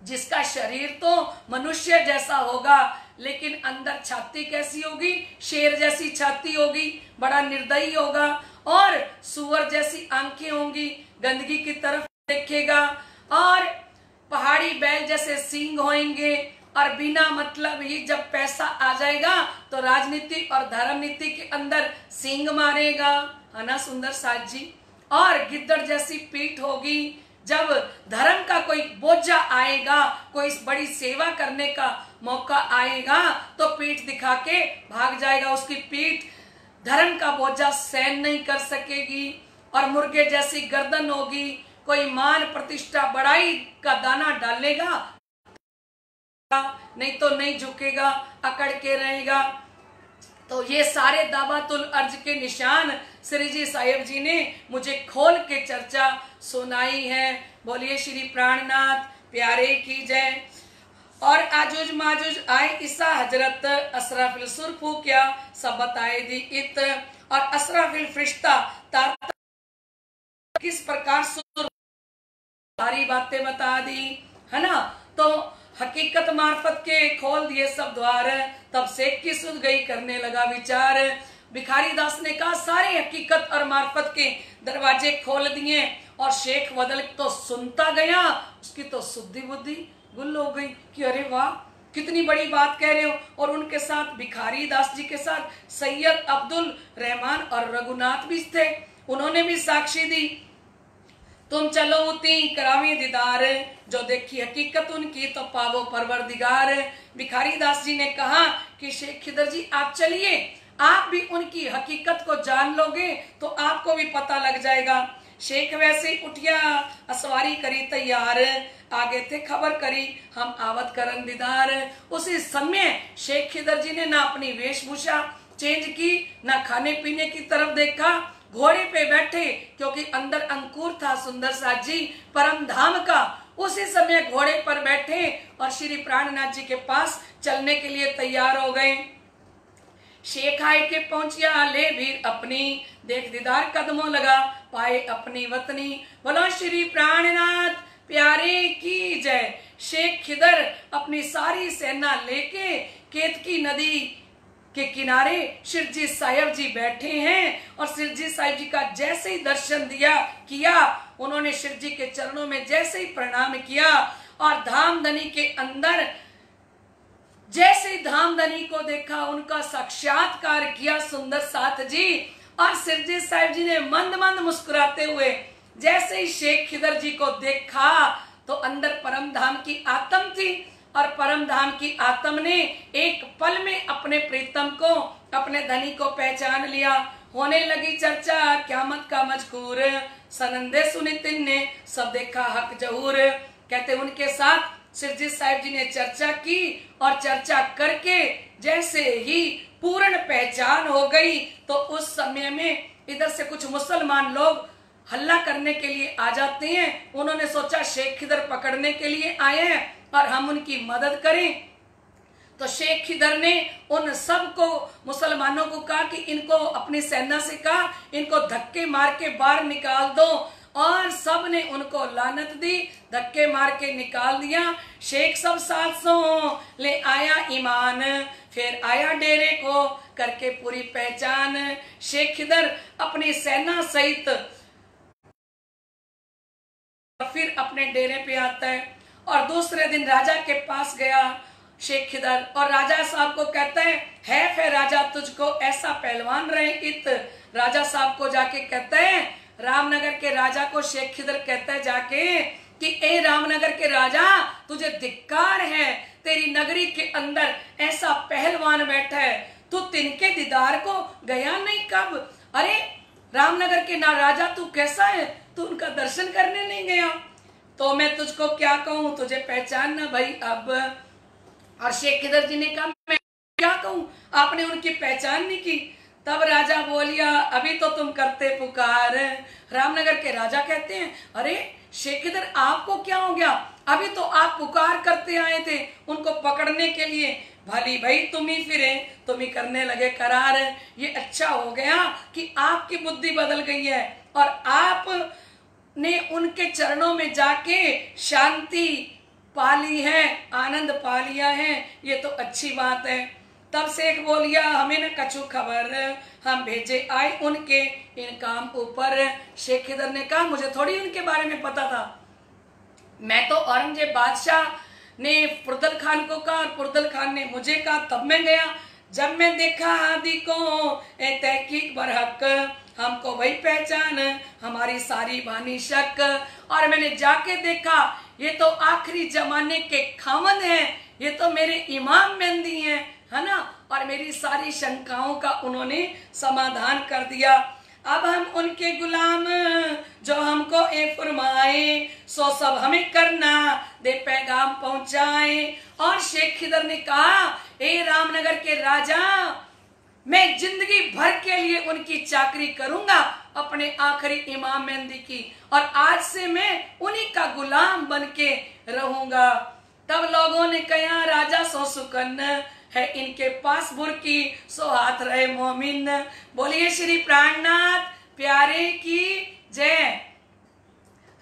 जिसका शरीर तो मनुष्य जैसा होगा लेकिन अंदर छाती कैसी होगी, शेर जैसी छाती होगी, बड़ा निर्दयी होगा और सुअर जैसी आंखें होंगी, गंदगी की तरफ देखेगा और पहाड़ी बैल जैसे सींग होंगे और बिना मतलब ही जब पैसा आ जाएगा तो राजनीति और धर्म नीति के अंदर सींग मारेगा, है ना सुंदर साथ जी। और गिद्दड़ जैसी पीठ होगी, जब धर्म का कोई बोझा आएगा, कोई बड़ी सेवा करने का मौका आएगा तो पीठ दिखा के भाग जाएगा, उसकी पीठ धर्म का बोझा सहन नहीं कर सकेगी। और मुर्गे जैसी गर्दन होगी, कोई मान प्रतिष्ठा बड़ाई का दाना डालेगा नहीं तो नहीं झुकेगा, अकड़ के रहेगा। तो ये सारे दावातुल अर्ज के निशान श्रीजी साहिब जी ने मुझे खोल के चर्चा सुनाई है। बोलिए श्री प्राणनाथ प्यारे की जय। और आजूज माजूज आए ईसा हजरत, असराफिल सुरफू क्या सब बताए दी इत। और असराफिल फरिश्ता किस प्रकार सुर सारी बातें बता दी, है ना। तो हकीकत मार्फत के खोल दिए सब द्वार, तब से की सुध गई करने लगा विचार। भिखारी दास ने कहा सारे हकीकत और मार्फत के दरवाजे खोल दिए और शेख बदल तो सुनता गया, उसकी तो शुद्धि बुद्धि गुल हो गई कि अरे वाह कितनी बड़ी बात कह रहे हो। और उनके साथ भिखारी दास जी के साथ सैयद अब्दुल रहमान और रघुनाथ भी थे उन्होंने भी साक्षी दी। तुम चलो उती करावे दीदार, जो देखी हकीकत उनकी तो पावो परवरदिगार। भिखारी दास जी ने कहा कि शेख खिदर जी आप चलिए, आप भी उनकी हकीकत को जान लोगे तो आपको भी पता लग जाएगा। शेख वैसे ही उठिया, असवारी करी तैयार, आगे थे खबर करी हम आवत करन दीदार। उसी समय शेख खिदर जी ने ना अपनी वेशभूषा चेंज की, ना खाने पीने की तरफ देखा, घोड़े पे बैठे, क्योंकि अंदर अंकुर था सुंदर साथ जी परम धाम का। उसी समय घोड़े पर बैठे और श्री प्राणनाथ जी के पास चलने के लिए तैयार हो गए। शेख आए के पहुंचिया ले वीर अपनी, देख दीदार कदमों लगा पाए अपनी वतनी। बोलो श्री प्राणनाथ प्यारे की जय। शेख खिदर अपनी सारी सेना लेके केतकी नदी के किनारे शिरजी साहिब जी बैठे हैं और शिरजी साहिब जी का जैसे ही दर्शन किया, उन्होंने शिरजी के चरणों में जैसे ही प्रणाम किया और धामधनी के अंदर जैसे ही धामधनी को देखा, उनका साक्षात्कार किया सुंदर साथ जी। और शिरजी साहिब जी ने मंद मंद मुस्कुराते हुए जैसे ही शेख खिदर जी को देखा तो अंदर परम धाम की आत्म थी और परम धाम की आत्म ने एक पल में अपने प्रीतम को, अपने धनी को पहचान लिया। होने लगी चर्चा क्यामत का मजकूर, सनंदे सुनी तिन ने सब देखा हक जहूर। कहते उनके साथ शिरजी साहिब जी ने चर्चा की और चर्चा करके जैसे ही पूर्ण पहचान हो गई तो उस समय में इधर से कुछ मुसलमान लोग हल्ला करने के लिए आ जाते हैं। उन्होंने सोचा शेख खिदर पकड़ने के लिए आए हैं और हम उनकी मदद करें। तो शेख खिदर ने उन सबको मुसलमानों को कहा कि इनको अपनी सेना से कहा इनको धक्के मार के बाहर निकाल दो, और सब ने उनको लानत दी, धक्के मार के निकाल दिया। शेख सब 700 ले आया ईमान, फिर आया डेरे को करके पूरी पहचान। शेख खिदर अपनी सेना सहित फिर अपने डेरे पे आता है और दूसरे दिन राजा के पास गया शेख खिदर और राजा साहब को कहता है फिर राजा तुझको ऐसा पहलवान रहे इत। राजा साहब को जाके कहता है, रामनगर के राजा को शेख खिदर कहता है जाके कि ए रामनगर के राजा तुझे धिक्कार है, तेरी नगरी के अंदर ऐसा पहलवान बैठा है, तू तिनके दीदार को गया नहीं कब? अरे रामनगर के ना राजा तू कैसा है, तू उनका दर्शन करने नहीं गया? तो मैं तुझको क्या कहूं, तुझे पहचान ना भाई अब। और शेख खिदर जी ने कहा मैं क्या कहूं, आपने उनकी पहचान नहीं की। तब राजा बोलिया अभी तो तुम करते पुकार। रामनगर के राजा कहते हैं अरे शेख खिदर आपको क्या हो गया, अभी तो आप पुकार करते आए थे उनको पकड़ने के लिए, भली भाई तुम ही फिरे, तुम ही करने लगे करार। ये अच्छा हो गया कि आपकी बुद्धि बदल गई है और आप ने उनके चरणों में जाके शांति पाली है, आनंद पा लिया है, ये तो अच्छी बात है। तब शेख बोलिया हमें न कछु खबर, हम भेजे आए उनके इन काम ऊपर। शेख खिदर ने कहा मुझे थोड़ी उनके बारे में पता था, मैं तो औरंगजेब बादशाह ने फुर्दल खान को कहा और फुर्दल खान ने मुझे कहा, तब मैं गया। जब मैं देखा हादी को ए तहकीक बरहक, हमको वही पहचान हमारी सारी बानी शक। और मैंने जाके देखा ये तो आखिरी जमाने के खामन हैं, ये तो मेरे इमाम मेहंदी हैं, है ना। और मेरी सारी शंकाओं का उन्होंने समाधान कर दिया। अब हम उनके गुलाम, जो हमको ए फरमाए सो सब हमें करना, दे पैगाम पहुंचाए। और शेख खिदर ने कहा ए रामनगर के राजा, मैं जिंदगी भर के लिए उनकी चाकरी करूंगा, अपने आखिरी इमाम मेहंदी की, और आज से मैं उन्हीं का गुलाम बन के रहूंगा। तब लोगों ने कहा राजा सो सुकन है, इनके पास बुरकी सो हाथ रहे मोमिन। बोलिए श्री प्राणनाथ प्यारे की जय।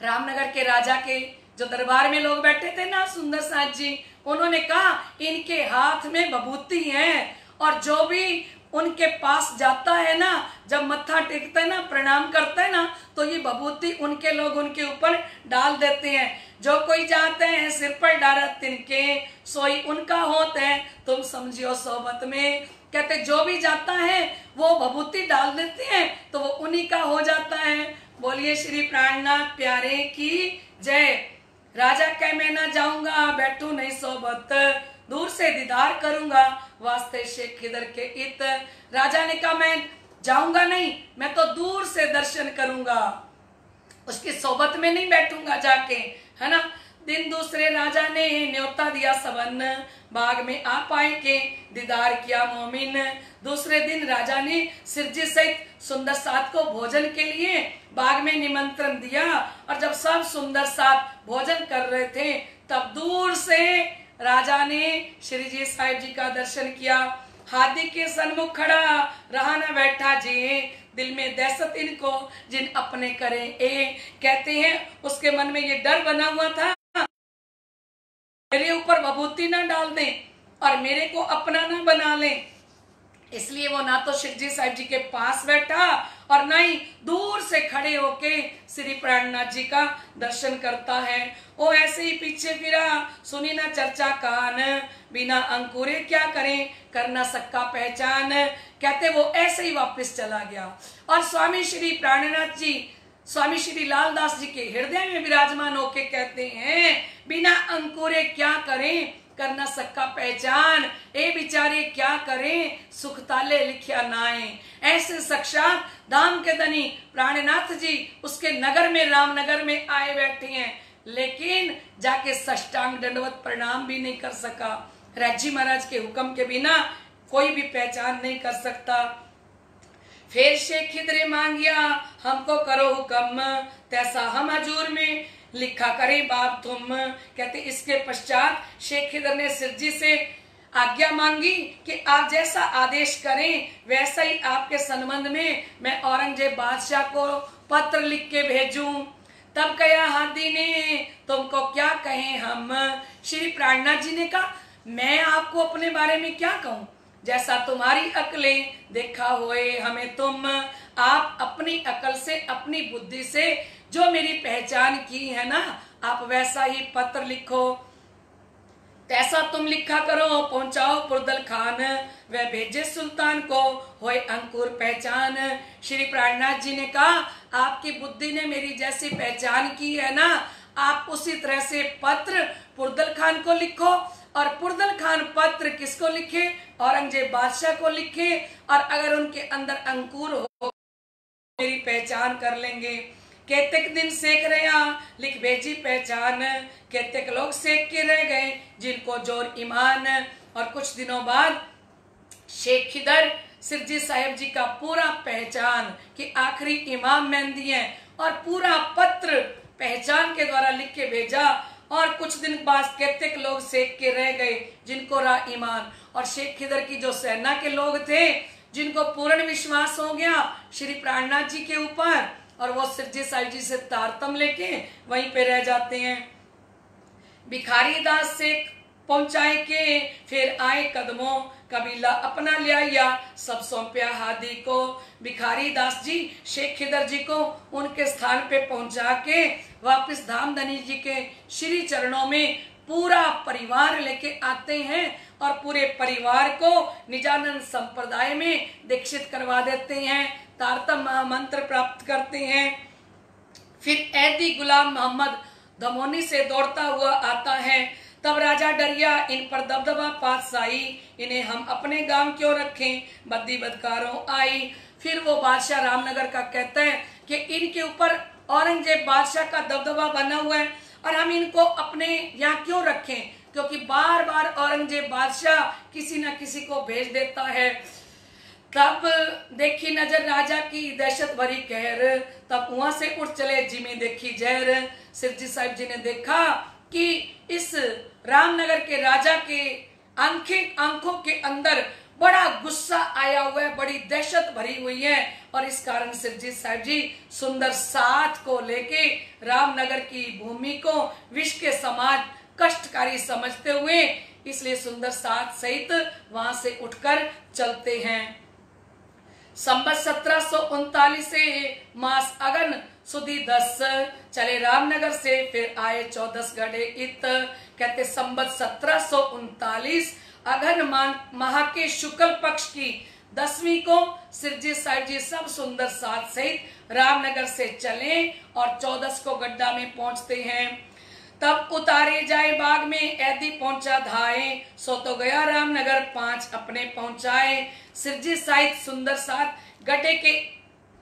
रामनगर के राजा के जो दरबार में लोग बैठे थे ना सुंदर साथ जी, उन्होंने कहा इनके हाथ में बबूती है और जो भी उनके पास जाता है ना, जब मत्था टेकता है ना, प्रणाम करता है ना, तो ये विभूति उनके लोग उनके ऊपर डाल देते हैं। जो कोई जाते हैं सिर पर डारत तिनके, सोई उनका होते हैं, तुम समझियो सोबत में। कहते जो भी जाता है वो विभूति डाल देते हैं तो वो उन्हीं का हो जाता है। बोलिए श्री प्राणनाथ प्यारे की जय। राजा कह मैं ना जाऊंगा, बैठू नहीं सोबत, दूर से दीदार करूंगा, वास्ते शेख खिदर के इत। राजा ने कहा मैं जाऊंगा नहीं, मैं तो दूर से दर्शन करूंगा, उसकी सोबत में नहीं बैठूंगा जाके, है ना। दिन दूसरे राजा ने न्योता दिया सबन, बाग में आ पाए के दीदार किया मोमिन। दूसरे दिन राजा ने सिरजी सहित सुंदर साथ को भोजन के लिए बाग में निमंत्रण दिया, और जब सब सुंदर साथ भोजन कर रहे थे तब दूर से राजा ने श्री जी साहिब जी का दर्शन किया। हाथी के सन्मुख खड़ा रहा न बैठा जी, दिल में दहशत इनको जिन अपने करे ए। कहते हैं उसके मन में ये डर बना हुआ था मेरे ऊपर विभूति ना डाल दें और मेरे को अपना ना बना लें, इसलिए वो ना तो शिव जी साहिब जी के पास बैठा और ना ही दूर से खड़े होके श्री प्राणनाथ जी का दर्शन करता है। वो ऐसे ही पीछे फिरा, सुनी ना चर्चा कान, बिना अंकुरे क्या करें करना सक्का पहचान। कहते वो ऐसे ही वापस चला गया। और स्वामी श्री प्राणनाथ जी स्वामी श्री लालदास जी के हृदय में विराजमान होके कहते हैं बिना अंकुरे क्या करें करना सक्का पहचान, ए बिचारे क्या करें सुख ताले लिखिया नाए। ऐसे साक्षात धाम के धनी प्राणनाथ जी उसके नगर में, रामनगर में आए बैठे हैं, लेकिन जाके साष्टांग दंडवत प्रणाम भी नहीं कर सका। राज्जी महाराज के हुक्म के बिना कोई भी पहचान नहीं कर सकता। फिर शेख खिदरे मांगिया हमको करो हुक्म, तैसा हम हजूर में लिखा करे बाप तुम। कहते इसके पश्चात शेख खिदर ने सिरजी से आज्ञा मांगी कि आप जैसा आदेश करें वैसा ही आपके संबंध में मैं औरंगजेब बादशाह को पत्र लिख के भेजूं। तब कहा हाथी ने तुमको क्या कहें हम। श्री प्राणनाथ जी ने कहा मैं आपको अपने बारे में क्या कहूं, जैसा तुम्हारी अकलें देखा होए हमें तुम। आप अपनी अकल से अपनी बुद्धि से जो मेरी पहचान की है ना, आप वैसा ही पत्र लिखो, तैसा तुम लिखा करो, पहुंचाओ पुरदल खान, वह भेजे सुल्तान को होए अंकुर पहचान। श्री प्राणनाथ जी ने कहा आपकी बुद्धि ने मेरी जैसी पहचान की है ना, आप उसी तरह से पत्र पुरदल खान को लिखो। और पुरदल खान पत्र किसको लिखे, औरंगजेब बादशाह को लिखे, और अगर उनके अंदर अंकुर हो मेरी पहचान कर लेंगे। केतेक दिन सेक रहा लिख भेजी पहचान, केतेक लोग सेक के रह गए जिनको जोर ईमान। और कुछ दिनों बाद शेख खिदर सिरजी साहिब जी का पूरा पहचान कि आखिरी इमाम मेहंदी है, और पूरा पत्र पहचान के द्वारा लिख के भेजा। और कुछ दिन बाद केतेक लोग सेक के रह गए जिनको रहा ईमान। और शेख खिदर की जो सेना के लोग थे जिनको पूर्ण विश्वास हो गया श्री प्राणनाथ जी के ऊपर, और वो सिरजी साहिब जी से तारतम लेके वहीं पे रह जाते हैं। भिखारी दास से पहुंचाए के फिर आए कदमों, कबीला अपना लिया सब सौंपया हादी को। भिखारी दास जी शेख खिदर जी को उनके स्थान पे पहुंचा के वापस धामधनी जी के श्री चरणों में पूरा परिवार लेके आते हैं, और पूरे परिवार को निजानंद संप्रदाय में दीक्षित करवा देते हैं, तारतम मंत्र प्राप्त करते हैं। फिर ऐदी गुलाम मोहम्मद दमोनी से दौड़ता हुआ आता है। तब राजा डरिया इन पर दबदबा पातशाही, इन्हें हम अपने गांव क्यों रखें बद्दी बदकारों आई। फिर वो बादशाह रामनगर का कहता है कि इनके ऊपर औरंगजेब बादशाह का दबदबा बना हुआ है और हम इनको अपने यहाँ क्यों रखें, क्योंकि बार बार औरंगजेब बादशाह किसी न किसी को भेज देता है। तब देखी नजर राजा की दहशत भरी कहर, तब वहां से उठ चले जिमी देखी जहर। सिरजी साहिब जी ने देखा कि इस रामनगर के राजा के आंखों के अंदर बड़ा गुस्सा आया हुआ है, बड़ी दहशत भरी हुई है, और इस कारण सिरजी साहिब जी सुंदर साथ को लेके रामनगर की भूमि को विष के समान कष्टकारी समझते हुए इसलिए सुंदर साथ सहित वहां से उठकर चलते हैं। संबत 1739 से मास अगन सुदी 10 चले रामनगर से, फिर आए 14 गढ़े इत। कहते संबत 1739 अगन माह के शुक्ल पक्ष की 10वीं को सिरजी साहिब जी सब सुंदर साथ सहित रामनगर से चले और 14 को गड्ढा में पहुंचते हैं। तब उतारे जाए बाग में ऐदी पहुंचा धाए, सो तो गया रामनगर 5 अपने पहुंचाए। सिरजी साहिब सुंदर साथ गड्ढे के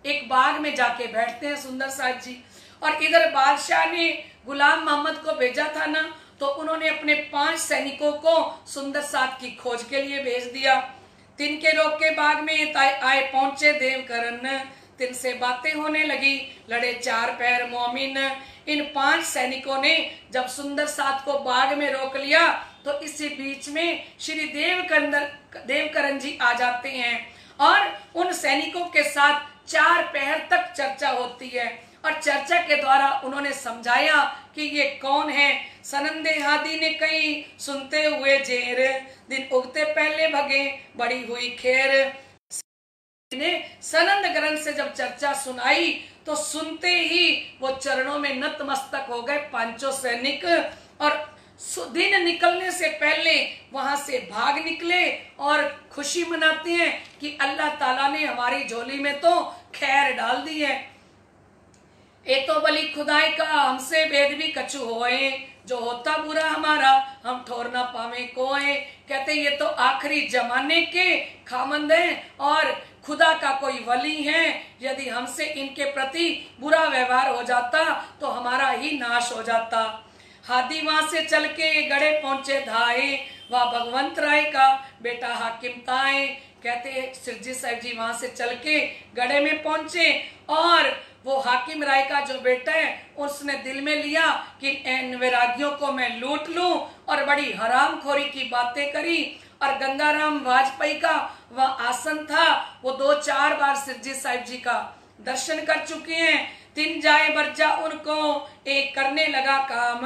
एक बाग में जाके बैठते हैं सुंदर साहिब जी। और इधर बादशाह ने गुलाम मोहम्मद को भेजा था ना, तो उन्होंने अपने 5 सैनिकों को सुंदर साथ की खोज के लिए भेज दिया। तिन के रोक के बाग में आए पहुंचे देवकरण, तिन से बातें होने लगी, लड़े 4 पैर मोमिन। इन 5 सैनिकों ने जब सुंदर साथ को बाग में रोक लिया, तो इसी बीच में श्री देवकरण जी आ जाते हैं और उन सैनिकों के साथ 4 पहर तक चर्चा होती है। और चर्चा के द्वारा उन्होंने समझाया कि ये कौन है। सनंदे हादी ने कहीं सुनते हुए जेर, दिन उगते पहले भगे बड़ी हुई खेर। ने सनंद ग्रंथ से जब चर्चा सुनाई तो सुनते ही वो चरणों में नतमस्तक हो गए 5 सैनिक, और दिन निकलने से पहले वहां से भाग निकले और खुशी मनाते हैं कि अल्लाह ताला ने हमारी झोली में तो खैर डाल दी है। ए तो बली खुदाई का हमसे भेद भी कछु होए, जो होता बुरा हमारा हम ठोर ना पावे कोए। कहते ये तो आखिरी जमाने के खामंद हैं और खुदा का कोई वली है। यदि हमसे इनके प्रति बुरा व्यवहार हो जाता तो हमारा ही नाश हो जाता। हादी वहां से चल के गढ़े पहुंचे धाए, वह भगवंत राय का बेटा हाकिम ताए। कहते सिरजी साहिब जी वहां से चल के गढ़े में पहुंचे और वो हाकिम राय का जो बेटा है उसने दिल में लिया कि इन वैरागियों को मैं लूट लूं, और बड़ी हरामखोरी की बातें करी। और गंगाराम वाजपेयी का वह आसन था, वो 2-4 बार सिरजी साहिब जी का दर्शन कर चुके हैं। 3 जाए बरजा उनको एक करने लगा काम,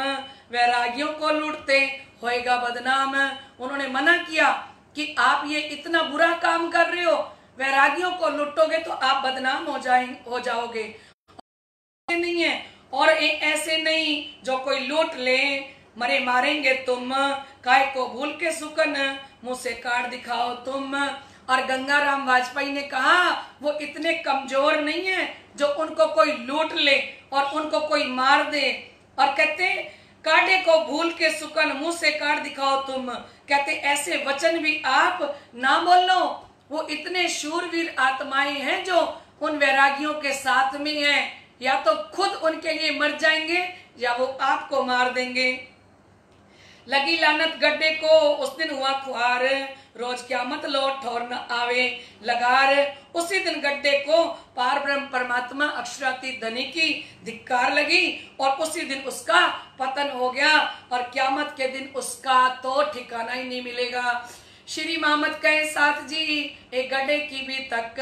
वैरागियों को लूटते होएगा बदनाम। उन्होंने मना किया कि आप ये इतना बुरा काम कर रहे हो, वैरागियों को लूटोगे तो आप बदनाम हो जाओगे। नहीं है और ऐसे नहीं जो कोई लूट ले, मरे मारेंगे तुम, काय को भूल के सुकन मुंह से काट दिखाओ तुम। और गंगाराम वाजपेयी ने कहा वो इतने कमजोर नहीं है जो उनको कोई लूट ले और उनको कोई मार दे। और कहते काटे को भूल के सुकन मुंह से काट दिखाओ तुम। कहते ऐसे वचन भी आप ना बोलो। वो इतने शूरवीर आत्माएं हैं जो उन वैरागियों के साथ में हैं, या तो खुद उनके लिए मर जाएंगे या वो आपको मार देंगे। लगी लानत गड्ढे को उस दिन हुआ खुआर, रोज क्यामत लौट ठौर न आवे लगार। उसी दिन गड्ढे को पार ब्रह्म परमात्मा अक्षरातीत धनी की धिक्कार लगी और उसी दिन उसका पतन हो गया और क्यामत के दिन उसका तो ठिकाना ही नहीं मिलेगा। श्री मोहम्मद कहे साथ जी एक गड्ढे की भी तक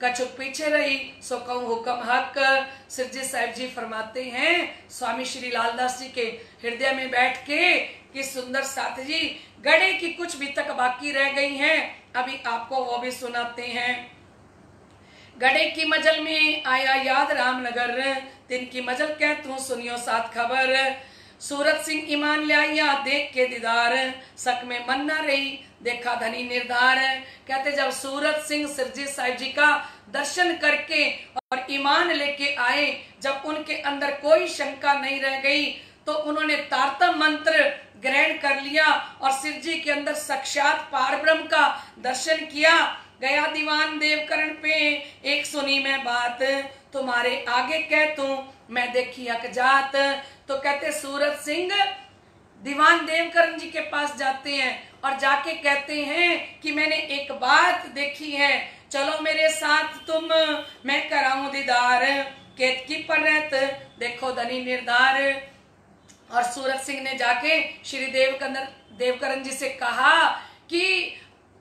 कछु पीछे रही सो कहूं हुक्म हक। सिरजी साहिब जी फरमाते हैं स्वामी श्री लालदास जी के हृदय में बैठ के कि सुंदर साथ जी गड्ढे की कुछ भी तक बाकी रह गई हैं, अभी आपको वो भी सुनाते हैं। गड्ढे की मजल में आया याद रामनगर, दिन की मजल कह तू सुनियो साथ खबर। सूरत सिंह ईमान लिया देख के दीदार, शक में मन न रही देखा धनी निर्धार। कहते जब सूरत सिंह सिरजी साहिब जी का दर्शन करके और ईमान लेके आए, जब उनके अंदर कोई शंका नहीं रह गई तो उन्होंने तारतम मंत्र ग्रहण कर लिया और सिरजी के अंदर साक्षात पारब्रह्म का दर्शन किया। गया दीवान देवकरण पे एक सुनी मैं बात, तुम्हारे आगे कह तू मैं देखी हकजात। तो कहते सूरत सिंह दीवान देवकरण जी के पास जाते हैं और जाके कहते हैं कि मैंने एक बात देखी है, चलो मेरे साथ तुम, मैं कराऊं दीदार। केतकी पर रहत देखो धनी निर्धार। और सूरत सिंह ने जाके श्री देवकरण जी से कहा कि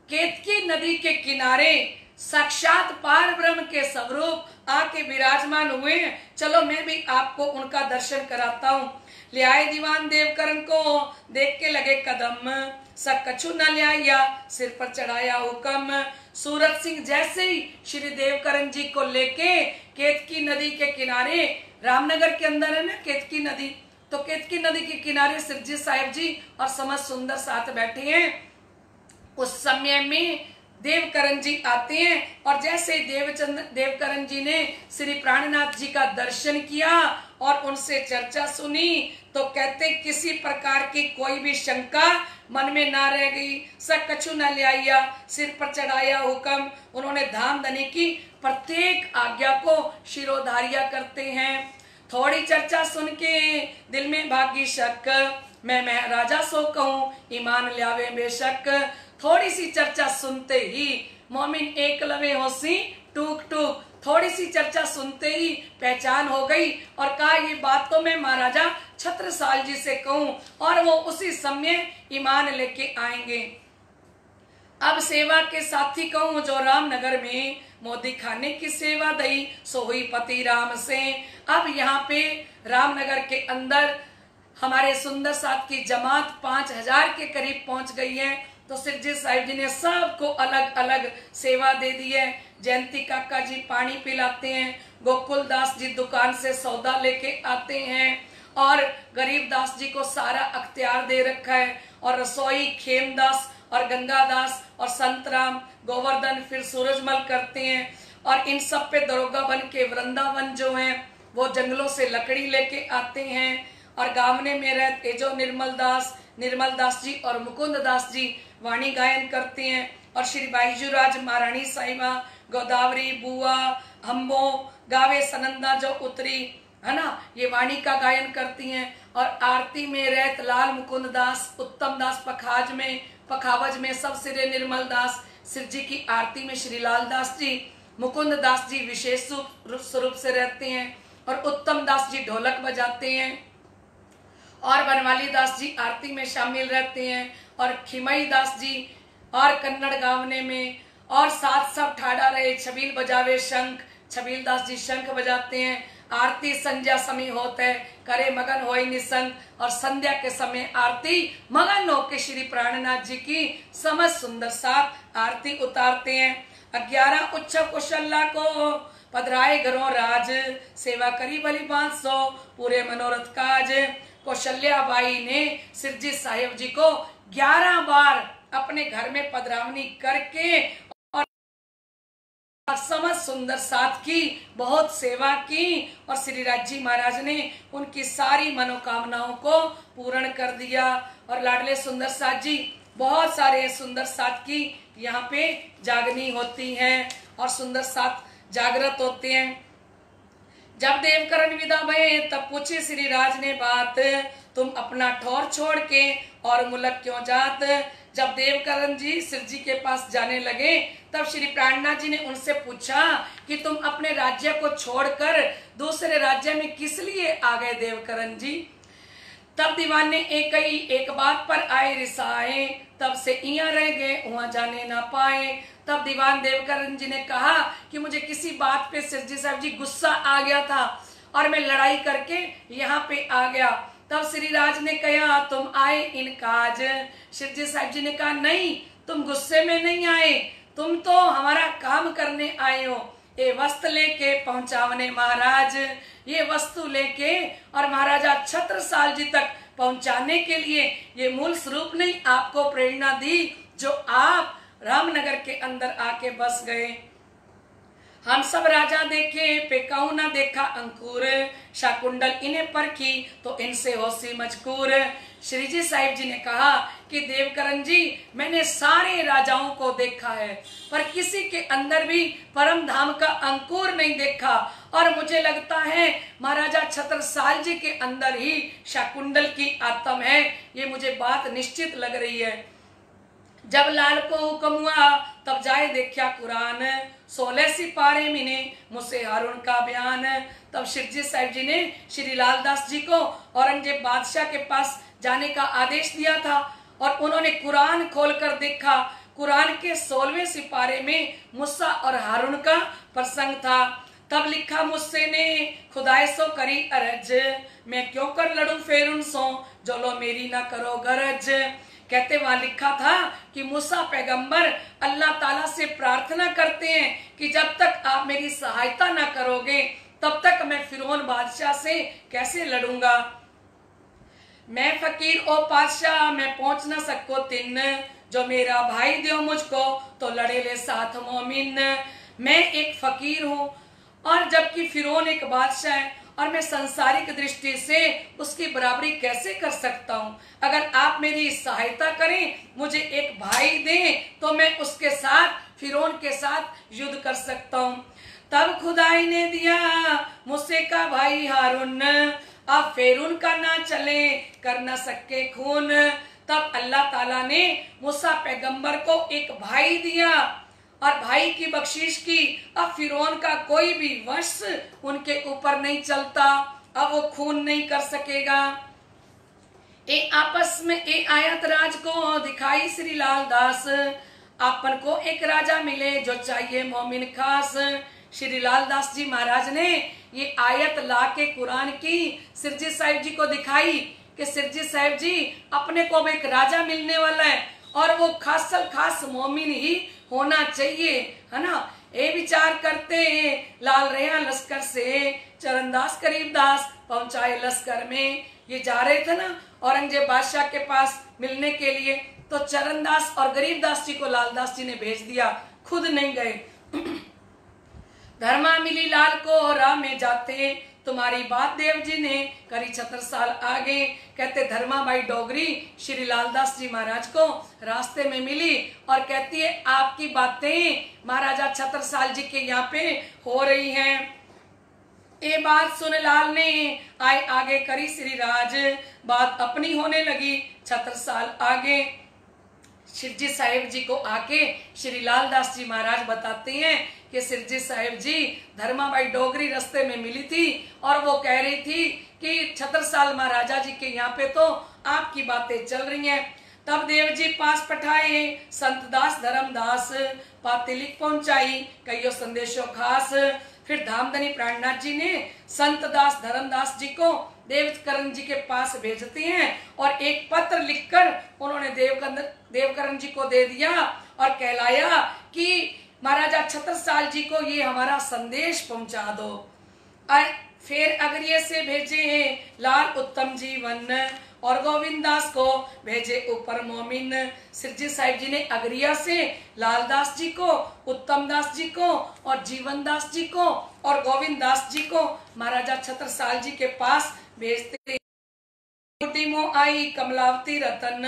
केतकी नदी के किनारे साक्षात पार ब्रह्म के स्वरूप आके विराजमान हुए हैं। चलो मैं भी आपको उनका दर्शन कराता हूँ। ले आए दीवान देवकरण को, देख के लगे कदम, सब कछु न ले आया, सिर पर चढ़ाया हुक्म। सूरत सिंह जैसे ही श्री देवकरण जी को लेके केतकी नदी के किनारे, रामनगर के अंदर है ना केतकी नदी, तो केतकी नदी के किनारे सिरजी साहिब जी और समस्त सुंदर साथ बैठे हैं। उस समय में देवकरण जी आते हैं और जैसे देवकरण जी ने श्री प्राणनाथ जी का दर्शन किया और उनसे चर्चा सुनी, तो कहते किसी प्रकार की कोई भी शंका मन में ना रह गई। सब कछु न ले आया, सिर पर चढ़ाया हुक्म। उन्होंने धाम धनी की प्रत्येक आज्ञा को शिरोधार्य करते हैं। थोड़ी चर्चा सुन के दिल में भागी शक, मैं राजा सो कहूँ ईमान ल्यावे बेशक। थोड़ी सी चर्चा सुनते ही मोमिन एकलवे होसी टूक टूक, थोड़ी सी चर्चा सुनते ही पहचान हो गई और कहा ये बात तो मैं महाराजा छत्रसाल जी से कहूँ और वो उसी समय ईमान लेके आएंगे। अब सेवा के साथी कहूँ जो रामनगर में मोदी खाने की सेवा दई, सो हुई पति राम से। अब यहाँ पे रामनगर के अंदर हमारे सुंदर साथ की जमात 5000 के करीब पहुंच गई है। तो सिरजी साहिब जी ने सबको अलग अलग सेवा दे दी है। जयंती काका जी पानी पिलाते हैं, गोकुल दास जी दुकान से सौदा लेके आते हैं और गरीबदास जी को सारा अख्तियार दे रखा है। और रसोई खेमदास और गंगादास और संतराम गोवर्धन फिर सूरजमल करते हैं। और इन सब पे दरोगा बन के वृंदावन जो है वो जंगलों से लकड़ी लेके आते हैं। और गावने में रहते जो निर्मल दास जी और मुकुंद दास जी वाणी गायन करते हैं। और श्री बाईजूराज महारानी साहिबा गोदावरी बुआ हम्बो गावे सनंदा जो उतरी है ना, ये वाणी का गायन करती हैं। और आरती में रहत लाल मुकुंद दास, उत्तम दास पखावज में सब सिरे निर्मल दास, शिव जी की आरती में श्री लाल दास जी, मुकुंद दास जी विशेष स्वरूप से रहते हैं और उत्तम दास जी ढोलक बजाते हैं और बनवाली दास जी आरती में शामिल रहते हैं और खिमई दास जी और कन्नड़ गावने में। और साथ सब ठाड़ा रहे छबील बजावे शंख, छबील दास जी शंख बजाते हैं। आरती संध्या समय होता है, करे मगन होई निसंग, और संध्या के समय आरती मगन होके श्री प्राणनाथ जी की समस्त सुंदर साथ आरती उतारते हैं। 11 उत्सव कुशल्ला को पधराए घरों राज, सेवा करी भली 500 पूरे मनोरथ काज। कौशल्या बाई ने सिरजी साहिब जी को 11 बार अपने घर में पधरावनी करके और समस्त सुंदर साथ की बहुत सेवा की और श्री राज जी महाराज ने उनकी सारी मनोकामनाओं को पूर्ण कर दिया। और लाडले सुंदर साथ जी बहुत सारे सुंदर साथ की यहाँ पे जागनी होती है और सुंदर साथ जागृत होते हैं। जब देवकरण विदा भये तब पूछे श्री राज ने बात, तुम अपना ठौर छोड़ के और मुलक क्यों जात। जब देवकरण जी शिव जी के पास जाने लगे तब श्री प्राणनाथ जी ने उनसे पूछा कि तुम अपने राज्य को छोड़कर दूसरे राज्य में किस लिए आ गए देवकरण जी। तब दीवान ने एक बात पर आए रिसाए, तब से इया रह गए वहां जाने ना पाए। तब दीवान देवकरण जी ने कहा कि मुझे किसी बात पे सिरजी साहब जी गुस्सा आ गया था और मैं लड़ाई करके यहाँ पे आ गया। तब श्री राज ने कहा तुम आए इन काज। सिरजी साहब जी ने कहा नहीं, तुम गुस्से में नहीं आए, तुम तो हमारा काम करने आए हो। ये वस्तु लेके पहुंचावने महाराज, ये वस्तु लेके और महाराजा छत्रसाल जी तक पहुंचाने के लिए ये मूल स्वरूप नहीं आपको प्रेरणा दी जो आप रामनगर के अंदर आके बस गए। हम सब राजा देखे पे कहूं ना देखा अंकुर, शाकुंडल इन्हें परखी तो इनसे होसी मजकूर। श्री जी साहिब जी ने कहा कि देवकरण जी मैंने सारे राजाओं को देखा है पर किसी के अंदर भी परम धाम का अंकुर नहीं देखा और मुझे लगता है महाराजा छत्रसाल जी के अंदर ही शाकुंडल की आत्म है। ये मुझे बात निश्चित लग रही है। जब लाल को हुक्म हुआ तब जाए देखा कुरान, 16 सिपारे मिने मुझसे हारून का बयान। तब शिवजी साहिब जी ने श्री लालदास जी को औरंगजेब बादशाह के पास जाने का आदेश दिया था और उन्होंने कुरान खोलकर देखा। कुरान के 16वें सिपारे में मूसा और हारून का प्रसंग था। तब लिखा मुझसे ने खुदाए सो करी अरज, मैं क्यों कर लड़ूं फेरुन सो, जो लो मेरी ना करो गरज। कहते वहां लिखा था कि मूसा पैगंबर अल्लाह ताला से प्रार्थना करते हैं कि जब तक आप मेरी सहायता ना करोगे तब तक मैं फिरौन बादशाह से कैसे लड़ूंगा। मैं फकीर ओ पातशाह मैं पहुंच ना सको तिन, जो मेरा भाई दो मुझको तो लड़े ले साथ मोमिन। मैं एक फकीर हूँ और जबकि फिरौन एक बादशाह है और मैं संसारिक दृष्टि से उसकी बराबरी कैसे कर सकता हूँ। अगर आप मेरी सहायता करें, मुझे एक भाई दें तो मैं उसके साथ फिरौन के साथ युद्ध कर सकता हूँ। तब खुदाई ने दिया मूसे का भाई हारून, अब फिरौन का ना चले कर ना सके खून। तब अल्लाह ताला ने मूसा पैगंबर को एक भाई दिया और भाई की बख्शीश की। अब फिरौन का कोई भी वश उनके ऊपर नहीं चलता, अब वो खून नहीं कर सकेगा। ए आपस में ए आयत राज को दिखाई श्री लाल दास, आपन को एक राजा मिले जो चाहिए मोमिन खास। श्री लाल दास जी महाराज ने ये आयत ला के कुरान की सिरजी साहिब जी को दिखाई कि सिरजी साहिब जी अपने को एक राजा मिलने वाला है और वो खास मोमिन ही होना चाहिए, है ना। ये विचार करते हैं लाल रेहा लश्कर से चरणदास करीबदास पहुंचाए लश्कर में। ये जा रहे थे ना औरंगजेब बादशाह के पास मिलने के लिए, तो चरणदास और गरीबदास जी को लालदास जी ने भेज दिया, खुद नहीं गए। धर्मा मिली लाल को राह में जाते, तुम्हारी बात देव जी ने करी 76 साल आगे। कहते धर्माबाई डोगरी श्री लालदास जी महाराज को रास्ते में मिली और कहती है आपकी बातें महाराजा 76 साल जी के यहाँ पे हो रही हैं। ये बात सुन लाल ने आए आगे करी श्री राज, बात अपनी होने लगी 76 साल आगे। सिरजी साहिब जी को आके श्री लालदास जी महाराज बताते हैं कि सिरजी साहिब जी धर्माबाई डोगरी रास्ते में मिली थी और वो कह रही थी कि 76 साल महाराजा जी के यहाँ पे तो आपकी बातें चल रही हैं। तब देव जी पास पठाए संत दास धर्मदास, पाते लिख पहुंचाई कईयो संदेशों खास। फिर धामधनी प्राणनाथ जी ने संत दास धर्मदास जी को देवकरण जी के पास भेजते हैं और एक पत्र लिखकर उन्होंने देवकरण जी को दे दिया और कहलाया कि महाराजा 76 साल जी को ये हमारा संदेश पहुंचा दो। फिर अगरिये से भेजे लाल उत्तम जीवन और गोविंद दास को भेजे ऊपर मोमिन। सिरजी साहिब जी ने अगरिया से लालदास जी को, उत्तम दास जी को और जीवन दास जी को और गोविंद दास जी को महाराजा 76 साल जी के पास भेजते। मो आई कमलावती रतन,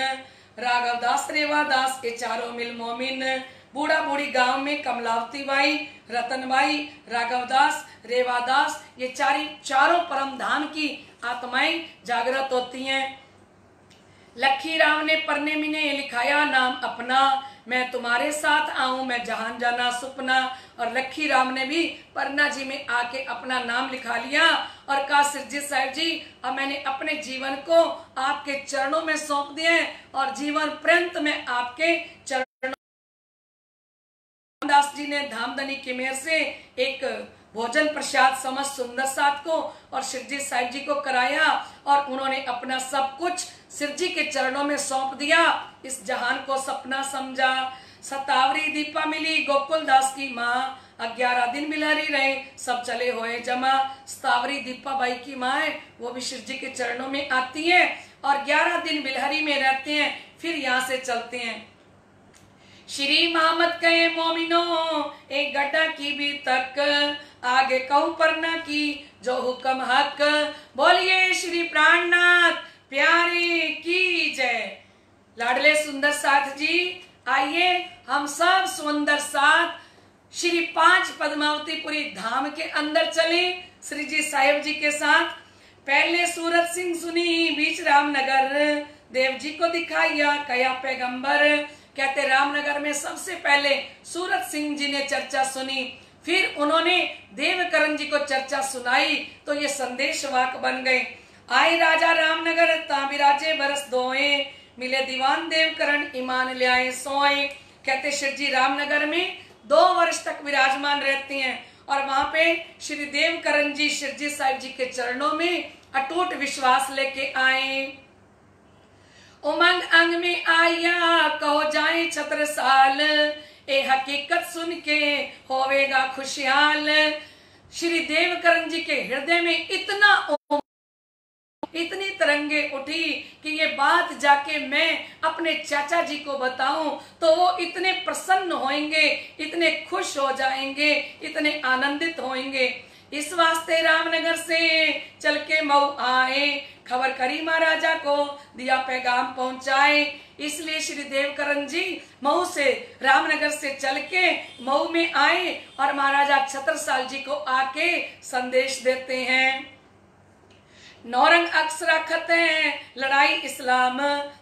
राघव दास रेवा दास ये चारों मिल मोमिन। बूढ़ा बूढ़ी गांव में कमलावती बाई, रतन बाई, राघव दास, रेवा दास ये चारों परम धाम की आत्माएं जागृत होती हैं। लखी राम ने परने में ने लिखाया नाम अपना, मैं तुम्हारे साथ आऊं मैं जहान जाना सुपना। और लखी राम ने भी परना जी में आके अपना नाम लिखा लिया और कहा सिरजी साहिब जी अब मैंने अपने जीवन को आपके चरणों में सौंप दिया और जीवन पर्यंत मैं आपके चरणों। दास जी ने धामधनी की मेहर से एक भोजन प्रसाद समझ सुंदर साथ को और सिरजी साहिब जी को कराया और उन्होंने अपना सब कुछ सिरजी के चरणों में सौंप दिया। इस जहान को सपना समझा। सतावरी दीपा मिली गोकुल दास की माँ, 11 दिन बिलहरी रहे सब चले हुए जमा। सतावरी दीपा बाई की माँ है, वो भी सिरजी के चरणों में आती है और 11 दिन बिलहरी में रहते हैं, फिर यहाँ से चलते हैं। श्री मोहम्मद कहे मोमिनो एक गड्ढा की भी तक, आगे कहूं पर न की जो हुक्म हक। बोलिए श्री प्राणनाथ प्यारे की जय। लाडले सुंदर साथ जी आइए हम सब सुंदर साथ श्री 5 पद्मावतीपुरी धाम के अंदर चले श्रीजी साहिब जी के साथ। पहले सूरत सिंह सुनी बीच रामनगर, देव जी को दिखाया कया पैगंबर। कहते रामनगर में सबसे पहले सूरत सिंह जी ने चर्चा सुनी, फिर उन्होंने देवकरण जी को चर्चा सुनाई तो ये संदेश वाक बन गए। आए राजा रामनगर ताबिराजे बरस दोए, मिले दीवान देवकरण ईमान ले आए सोए। कहते श्री जी रामनगर में 2 वर्ष तक विराजमान रहते हैं और वहां पे श्री देवकरण जी श्री जी साहिब जी के चरणों में अटूट विश्वास लेके आए। उमंग अंग में आया कहो जाए छत्रसाल, ए हकीकत सुन के होवेगा खुशहाल। श्री देवकरण जी के हृदय में इतनी तरंगे उठी कि ये बात जाके मैं अपने चाचा जी को बताऊं तो वो इतने प्रसन्न होंगे, इतने खुश हो जाएंगे, इतने आनंदित होंगे। इस वास्ते रामनगर से चल के मऊ आए, खबर करी महाराजा को, दिया पैगाम पहुंचाए। इसलिए श्री देवकरण जी मऊ से रामनगर से चल के मऊ में आए और महाराजा छत्रसाल जी को आके संदेश देते हैं। नौरंग अक्सरा खते हैं लड़ाई इस्लाम,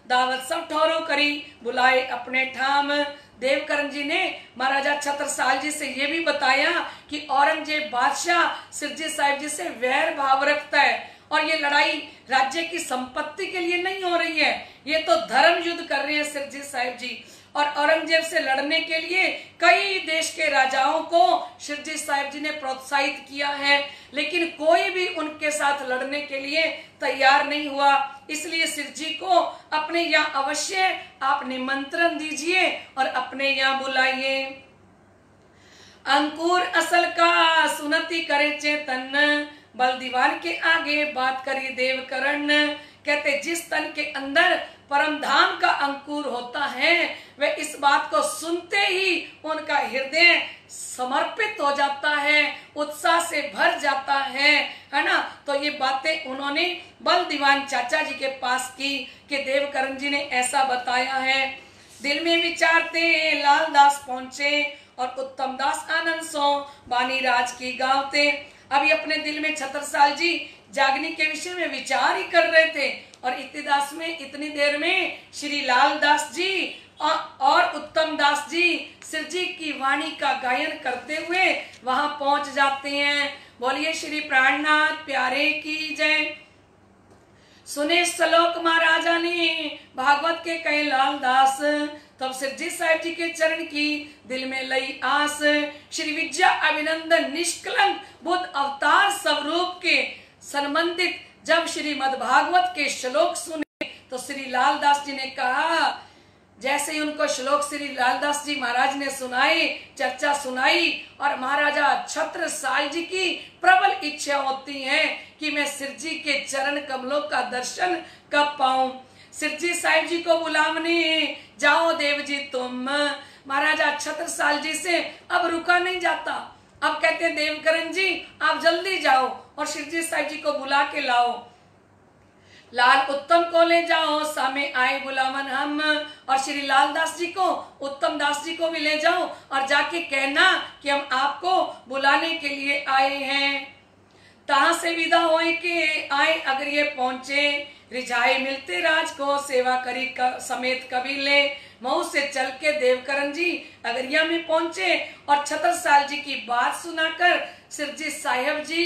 दावत सब ठौरो करी बुलाए अपने ठाम। देवकरण जी ने महाराजा छत्रसाल जी से ये भी बताया कि औरंगजेब बादशाह सिरजी साहिब जी से वैर भाव रखता है और ये लड़ाई राज्य की संपत्ति के लिए नहीं हो रही है, ये तो धर्म युद्ध कर रहे हैं सिरजी साहिब जी। और औरंगजेब से लड़ने के लिए कई देश के राजाओं को शिरजी साहिब जी ने प्रोत्साहित किया है, लेकिन कोई भी उनके साथ लड़ने के लिए तैयार नहीं हुआ। इसलिए शिरजी को अपने यहाँ अवश्य आप निमंत्रण दीजिए और अपने यहाँ बुलाइए। अंकुर असल का सुनती करे चेतन, बल दीवार के आगे बात करी देवकरण। कहते जिस तन के अंदर परम धाम का अंकुर होता है वे इस बात को सुनते ही उनका हृदय समर्पित हो जाता है, उत्साह से भर जाता है ना। तो ये बातें उन्होंने बल दीवान चाचा जी के पास की कि देवकरण जी ने ऐसा बताया है। दिल में विचारते लाल दास पहुंचे और उत्तम दास आनंद सो बानी राज की गावते। अभी अपने दिल में छत्रसाल जी जागने के विषय में विचार ही कर रहे थे और इतनी देर में श्री लाल दास जी और उत्तम दास जी सिरजी की वाणी का गायन करते हुए वहां पहुंच जाते हैं। बोलिए श्री प्राणनाथ प्यारे की जय। सुने श्लोक महाराजा ने भागवत के कहे लाल दास, तब सिरजी साहिब जी के चरण की दिल में लई आस। श्री विद्या अभिनंदन निष्कलंक बुद्ध अवतार स्वरूप के संबंधित जब श्रीमद् भागवत के श्लोक सुने तो श्री लालदास जी ने कहा, जैसे ही उनको श्लोक श्री लालदास जी महाराज ने सुनाई, चर्चा सुनाई और महाराजा छत्रसाल जी की प्रबल इच्छा होती है कि मैं सिरजी के चरण कमलों का दर्शन कब पाऊं। सिरजी साहिब जी को बुलावने जाओ देव जी तुम। महाराजा छत्रसाल जी से अब रुका नहीं जाता, अब कहते हैं देवकरण जी आप जल्दी जाओ और शिरजी साहिब जी को बुला के लाओ। लाल उत्तम को ले जाओ सामे आए बुलावन हम, और श्री लाल दास जी को उत्तम दास जी को भी ले जाओ और जाके कहना कि हम आपको बुलाने के लिए आए हैं। तहां से विदा होए के आए अगर ये पहुंचे, रिझाए मिलते राज को सेवा करी समेत कबीले। मऊ से चल के देवकरण जी अगरिया में पहुंचे और छत्रसाल जी की बात सुनाकर सिरजी साहिब जी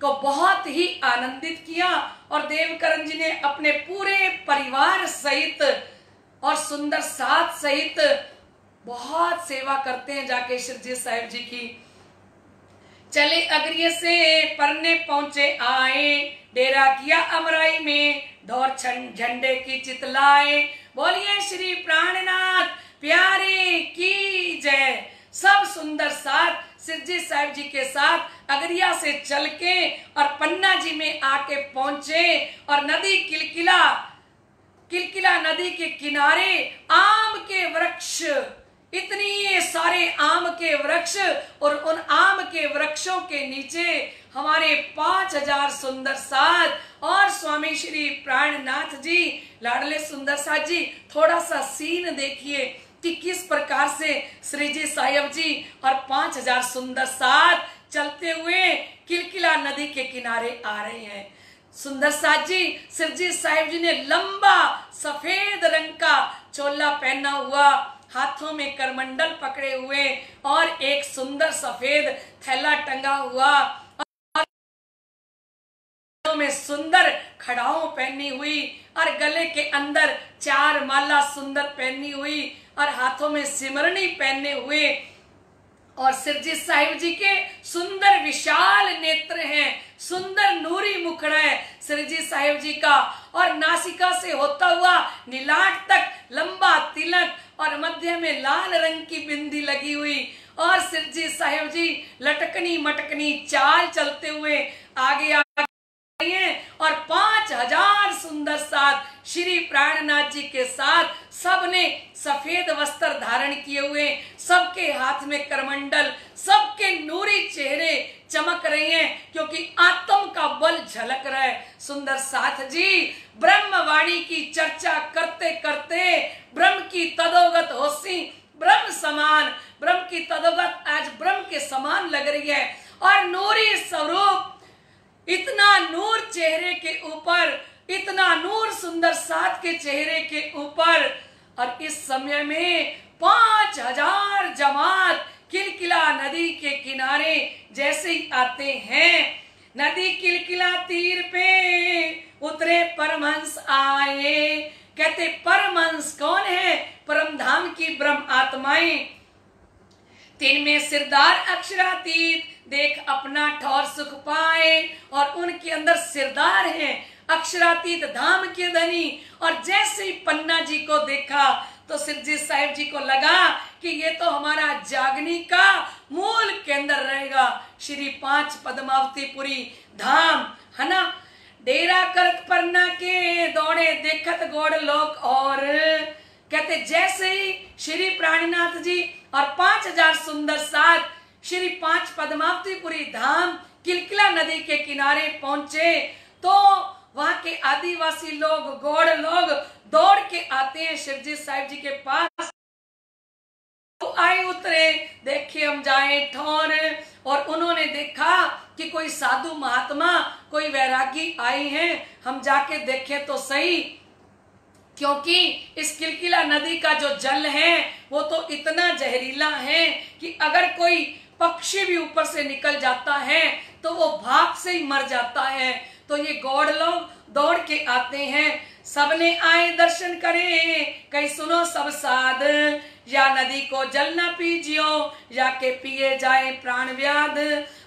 को बहुत ही आनंदित किया और देवकरण जी ने अपने पूरे परिवार सहित और सुंदर साथ सहित बहुत सेवा करते हैं जाके सिरजी साहिब जी की। चले अगरिये से परने पहुंचे आए, डेरा किया अमराई में ढोर झंडे की चितलाए। बोलिए श्री प्राणनाथ प्यारे की जय। सब सुंदर साथ सिरजी साहिब जी के साथ अगरिया से चल के और पन्ना जी में आके पहुंचे और नदी किलकिला नदी के किनारे आम के वृक्ष, इतनी सारे आम के वृक्ष और उन आम के वृक्षों के नीचे हमारे 5000 सुंदर साथ और स्वामी श्री प्राणनाथ जी लाडले सुंदर साथ जी। थोड़ा सा सीन देखिए कि किस प्रकार से श्रीजी साहिब जी और 5000 सुंदर साथ चलते हुए किलकिला नदी के किनारे आ रहे हैं। सुंदर साथ जी श्रीजी साहिब जी ने लंबा सफेद रंग का चोला पहना हुआ, हाथों में करमंडल पकड़े हुए और एक सुंदर सफेद थैला टंगा हुआ और में सुंदर खड़ाओं पहनी हुई और गले के अंदर 4 माला सुंदर पहनी हुई और हाथों में सिमरनी पहने हुए, और सिरजी साहिब जी के सुंदर विशाल नेत्र हैं, सुंदर नूरी मुखड़ा है सिरजी साहिब जी का, और नासिका से होता हुआ नीलाट तक लंबा तिलक, और मध्य में लाल रंग की बिंदी लगी हुई, और सिरजी साहिब जी लटकनी मटकनी चाल चलते हुए आगे आगे और 5000 सुंदर साथ श्री प्राणनाथ जी के साथ सबने सफेद वस्त्र धारण किए हुए, सबके हाथ में करमंडल, सबके नूरी चेहरे चमक रहे हैं, क्योंकि आत्म का बल झलक रहा है। सुंदर साथ जी ब्रह्मवाणी की चर्चा करते करते ब्रह्म की तदोगत होसी, ब्रह्म समान, ब्रह्म की तदोगत आज ब्रह्म के समान लग रही है, और नूरी स्वरूप, इतना नूर चेहरे के ऊपर, इतना नूर सुंदर साथ के चेहरे के ऊपर, और इस समय में 5000 जमात किलकिला नदी के किनारे जैसे ही आते हैं, नदी किलकिला तीर पे उतरे परमहंस आए। कहते परमहंस कौन है? परम धाम की ब्रह्म आत्माएं, तीन में सिरदार अक्षरातीत, देख अपना ठौर सुख पाए, और उनके अंदर सिरदार हैं अक्षरातीत धाम के धनी। और जैसे ही पन्ना जी को देखा तो सिरजी साहिब जी को लगा कि ये तो हमारा जागनी का मूल केंद्र रहेगा, श्री 5 पद्मावतीपुरी धाम है ना। डेरा करत पन्ना के दौड़े देखत गोड़ लोग, और कहते जैसे ही श्री प्राणनाथ जी और 5000 सुंदर साथ श्री 5 पद्मावतीपुरी धाम किलकिला नदी के किनारे पहुंचे, तो वहां के आदिवासी लोग, गौड़ लोग दौड़ के आते हैं शिवजी साहिब जी के पास। तो आए उतरे, देखे हम जाए ठौर, और उन्होंने देखा कि कोई साधु महात्मा, कोई वैरागी आए हैं, हम जाके देखें तो सही, क्योंकि इस किलकिला नदी का जो जल है वो तो इतना जहरीला है कि अगर कोई पक्षी भी ऊपर से निकल जाता है तो वो भाप से ही मर जाता है। तो ये गौड़ लोग दौड़ के आते हैं, सबने आए दर्शन करे, कहीं सुनो सब साध, या नदी को जल न पीजियो, या के पिए जाए प्राण व्याध।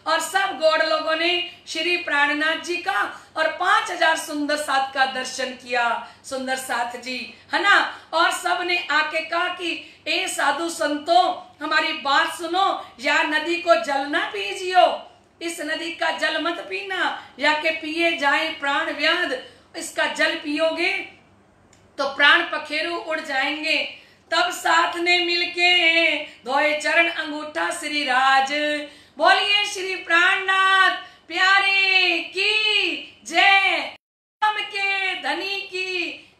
और सब गौड़ लोगों ने श्री प्राणनाथ जी का और 5000 सुंदर साथ का दर्शन किया, सुंदर साथ जी है ना। और सब ने आके कहा कि ए साधु संतो हमारी बात सुनो, या नदी को जल ना पीजियो, इस नदी का जल मत पीना, या के पिए जाए प्राण व्याध, इसका जल पियोगे तो प्राण पखेरु उड़ जाएंगे। तब साथ ने मिलके धोए चरण अंगूठा श्री राज, बोलिए श्री प्राणनाथ प्यारे की जय, राम के धनी की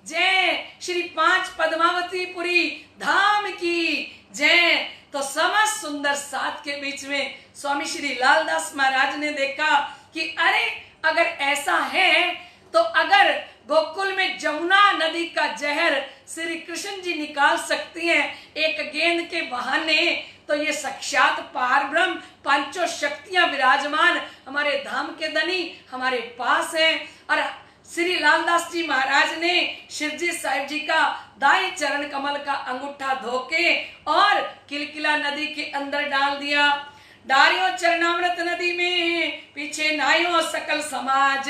जय, श्री 5 पद्मावतीपुरी धाम की जय। तो समस्त सुंदर साथ के बीच में स्वामी श्री लालदास महाराज ने देखा कि अरे अगर ऐसा है तो अगर गोकुल में जमुना नदी का जहर श्री कृष्ण जी निकाल सकती हैं एक गेंद के बहाने, तो ये साक्षात पार ब्रह्म पांचों शक्तियां विराजमान हमारे धाम के धनी हमारे पास हैं। और श्री लालदास जी महाराज ने शिवजी साहिब जी का दाएं चरण कमल का अंगूठा धोके और किलकिला नदी के अंदर डाल दिया। डारियो चरणामृत नदी में पीछे नायो सकल समाज,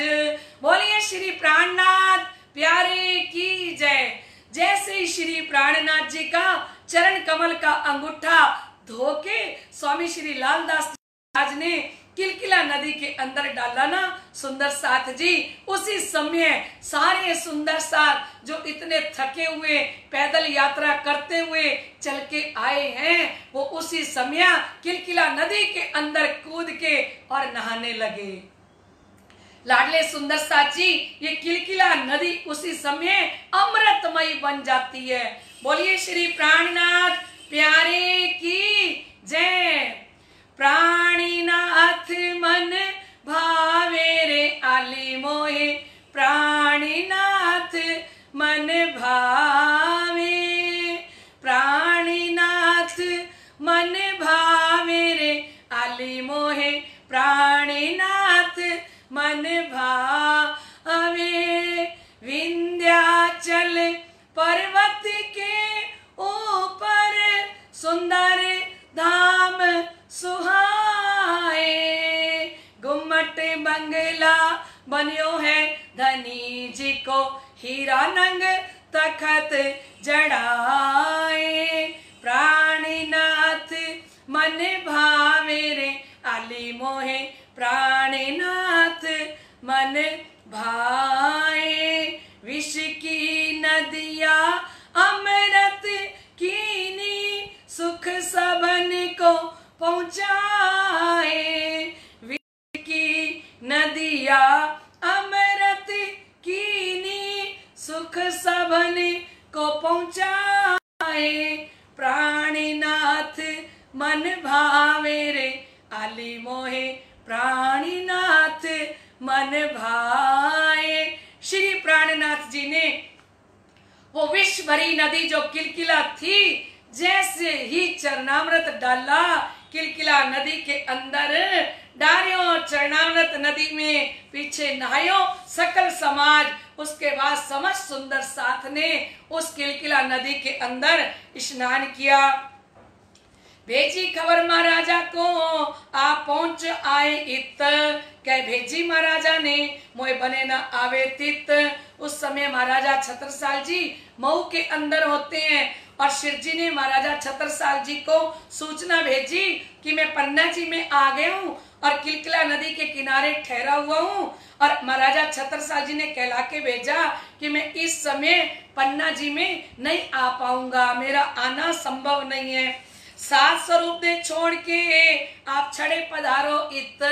बोलिए श्री प्राणनाथ प्यारे की जय। जैसे ही श्री प्राणनाथ जी का चरण कमल का अंगूठा धोके स्वामी श्री लालदास महाराज ने किलकिला नदी के अंदर डाला ना सुंदर साथ जी, उसी समय सारे सुंदर साथ जो इतने थके हुए पैदल यात्रा करते हुए चल के आए हैं, वो उसी समय किलकिला नदी के अंदर कूद के और नहाने लगे। लाडले सुंदर साथ जी, ये किलकिला नदी उसी समय अमृतमयी बन जाती है। बोलिए श्री प्राणनाथ प्यारे की जय। प्राणीनाथ मन भावे रे आली मोहे, प्राणीनाथ मन भावे, प्राणीनाथ मन भावे रे आली मोहे, प्राणीनाथ मन भावे। विंध्याचल पर्वत के ऊपर बन्यो है धनी जी को हीरा नंग तखत जड़ाए। प्राणनाथ मन भावे रे आली मोहे प्राणनाथ मन भाए। विष की नदिया अमृत कीनी सुख सबन को पहुँचाए। विष की नदिया अमृत कीनी सुख सबन को पहुँचाए। प्राणनाथ मन भावे रे आली मोहे प्राणनाथ मन भाए। श्री प्राणनाथ जी ने वो विष भरी नदी जो किलकिला थी, जैसे ही चरणामृत डाला किलकिला नदी के अंदर डारियो, चरणामृत नदी में पीछे नहायो सकल समाज। उसके बाद समस्त सुंदर साथ ने उस किलकिला नदी के अंदर स्नान किया। भेजी खबर महाराजा को आप पहुंच आए इत, कह भेजी महाराजा ने मोए बने न आवे तित। उस समय महाराजा छत्रसाल जी मऊ के अंदर होते हैं और शिव जी ने महाराजा छत्रसाल जी को सूचना भेजी कि मैं पन्ना जी में आ गया हूँ और किलकिला नदी के किनारे ठहरा हुआ हूँ। और महाराजा छत्रसाल जी ने कहला के भेजा कि मैं इस समय पन्ना जी में नहीं आ पाऊंगा, मेरा आना संभव नहीं है। सात स्वरूप दे छोड़ के आप छड़े पधारो इत।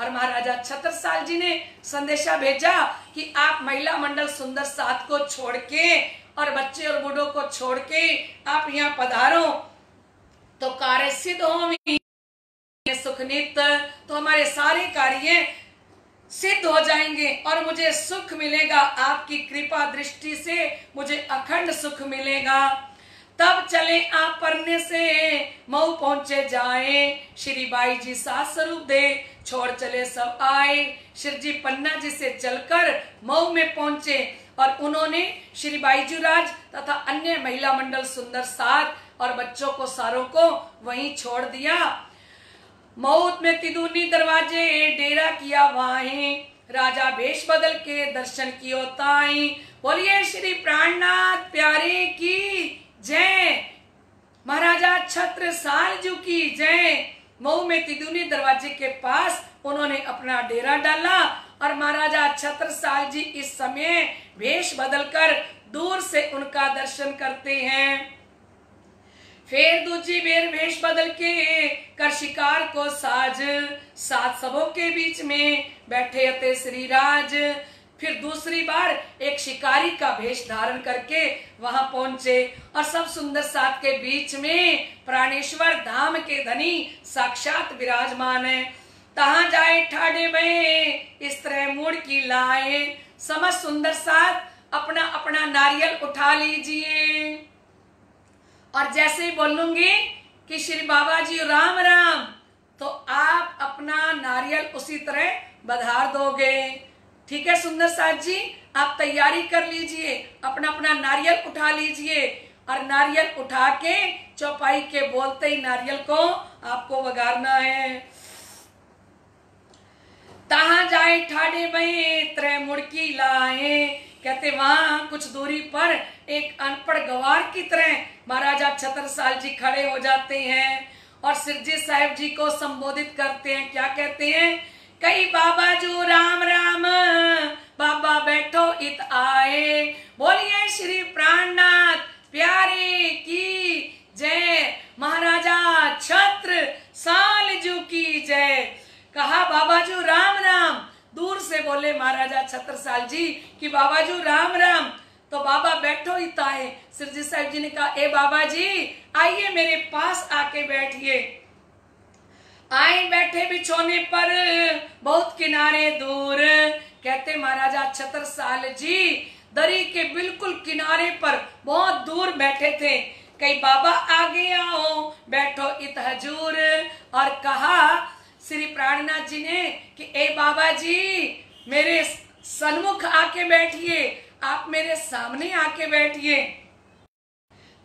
और महाराजा छत्रसाल जी ने संदेशा भेजा कि आप महिला मंडल सुंदर साथ को छोड़ के और बच्चे और बूढ़ों को छोड़ के आप यहाँ पधारो तो कार्य सिद्ध हो सुखनित, तो हमारे सारे कार्य सिद्ध हो जाएंगे और मुझे सुख मिलेगा। आपकी कृपा दृष्टि से मुझे अखंड सुख मिलेगा। तब चले आप परने से मऊ पहुंचे जाए। श्री बाई जी सात स्वरूप दे छोड़ चले सब आए। श्री जी पन्ना जी से चलकर मऊ में पहुंचे और उन्होंने श्री बाईजू राज तथा अन्य महिला मंडल सुंदर साथ और बच्चों को सारों को वहीं छोड़ दिया। मऊ में तिदुनी दरवाजे डेरा किया वाहे, राजा भेष बदल के दर्शन कियो ताई। बोलिए श्री प्राणनाथ प्यारे की जय, महाराजा छत्रसाल जी की जय। मऊ में तिदुनी दरवाजे के पास उन्होंने अपना डेरा डाला और महाराजा छत्रसाल जी इस समय भेष बदलकर दूर से उनका दर्शन करते हैं। फिर दूसरी बेर भेष बदल के कर शिकार को साज, सात सबों के बीच में बैठे अते श्री राज। फिर दूसरी बार एक शिकारी का भेष धारण करके वहां पहुंचे और सब सुंदर साथ के बीच में प्राणेश्वर धाम के धनी साक्षात विराजमान है। तहां जाए ठाडे बे इस तरह मुड़ की लाए। समस्त सुंदर साथ अपना अपना नारियल उठा लीजिए और जैसे ही बोलूंगी कि श्री बाबा जी राम राम, तो आप अपना नारियल उसी तरह बधार दोगे। ठीक है सुंदर साथ जी, आप तैयारी कर लीजिए, अपना अपना नारियल उठा लीजिए और नारियल उठा के चौपाई के बोलते ही नारियल को आपको वगारना है। तहां जाए ठाडे बहे त्रै मुड़की लाए। कहते वहां कुछ दूरी पर एक अनपढ़ गवार की तरह महाराजा छत्रसाल जी खड़े हो जाते हैं और सिरजी साहिब जी को संबोधित करते हैं। क्या कहते हैं? कई बाबा जो राम राम, बाबा बैठो इत आए। बोलिए श्री प्राणनाथ प्यारे की जय, महाराजा छत्रसाल जी की जय। कहा बाबाजू राम राम, दूर से बोले महाराजा छत्रसाल जी कि बाबाजू राम राम, तो बाबा बैठो ही ताए। सिरजी साहिब जी ने कहा ए बाबा जी आइए मेरे पास आके बैठिए। आए बैठे बिछोने पर बहुत किनारे दूर। कहते महाराजा छत्रसाल जी दरी के बिल्कुल किनारे पर बहुत दूर बैठे थे। कई बाबा आगे आओ बैठो इत हजूर। और कहा श्री प्राणनाथ जी ने कि ए बाबा जी मेरे सन्मुख आके बैठिए, आप मेरे सामने आके बैठिए।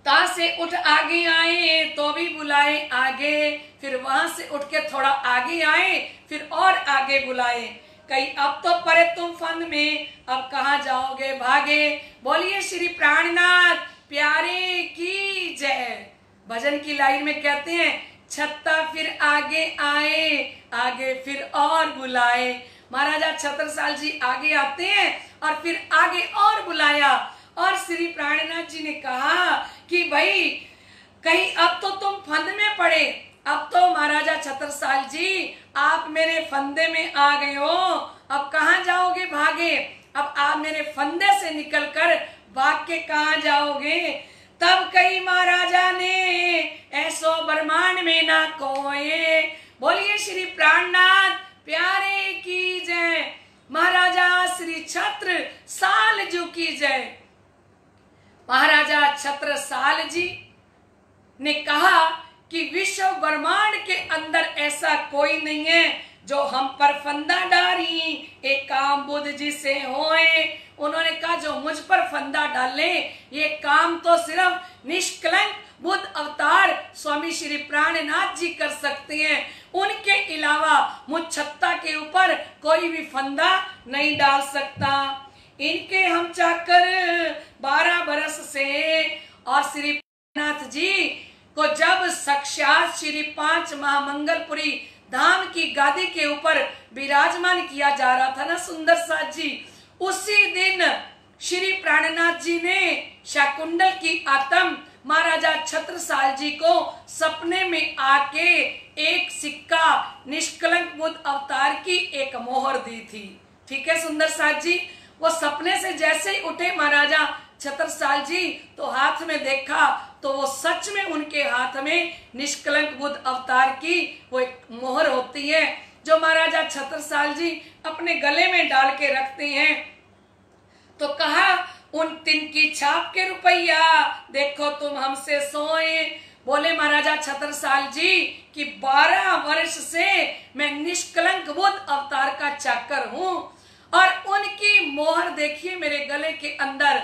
ता से उठ आगे आए तो भी बुलाए आगे, फिर वहां से उठ के थोड़ा आगे आए, फिर और आगे बुलाए। कहीं अब तो परे तुम फंद में, अब कहाँ जाओगे भागे। बोलिए श्री प्राणनाथ प्यारे की जय। भजन की लाइन में कहते हैं, छत्ता फिर आगे आए, आगे फिर और बुलाए। महाराजा छत्रसाल जी आगे आते हैं और फिर आगे और बुलाया, और श्री प्राणनाथ जी ने कहा कि भाई कहीं अब तो तुम फंद में पड़े, अब तो महाराजा छत्रसाल जी आप मेरे फंदे में आ गए हो, अब कहाँ जाओगे भागे, अब आप मेरे फंदे से निकलकर भाग के कहाँ जाओगे। तब कही महाराजा ने ऐसो ब्रह्मांड में ना कोई। बोलिए श्री प्राणनाथ प्यारे की जय। महाराजा श्री छत्रसाल जी की जय। महाराजा छत्रसाल जी ने कहा कि विश्व ब्रह्मांड के अंदर ऐसा कोई नहीं है जो हम पर फंदा डारी एक काम बुद्ध जी से होए। उन्होंने कहा जो मुझ पर फंदा डाले ये काम तो सिर्फ निष्कलंक बुद्ध अवतार स्वामी श्री प्राणनाथ जी कर सकते हैं, उनके अलावा मुझ छत्ता के ऊपर कोई भी फंदा नहीं डाल सकता। इनके हम चाकर 12 बरस से, और श्री प्राणनाथ जी को जब साक्षात श्री 5 महामंगलपुरी धाम की गादी के ऊपर विराजमान किया जा रहा था ना सुंदर साथ जी, उसी दिन श्री प्राणनाथ जी ने शाकुंडल की आत्म महाराजा छत्रसाल जी को सपने में आके एक सिक्का निष्कलंक बुद्ध अवतार की एक मोहर दी थी। ठीक है सुंदर साथ जी, वो सपने से जैसे ही उठे महाराजा छत्रसाल जी तो हाथ में देखा तो वो सच में उनके हाथ में निष्कलंक बुद्ध अवतार की वो एक मोहर होती है जो महाराजा छत्रसाल जी अपने गले में डाल के रखते हैं। तो कहा उन तिनकी छाप के रुपया देखो तुम हमसे सोए। बोले महाराजा छत्रसाल जी कि 12 वर्ष से मैं निष्कलंक बुद्ध अवतार का चाकर हूं, और उनकी मोहर देखिए मेरे गले के अंदर।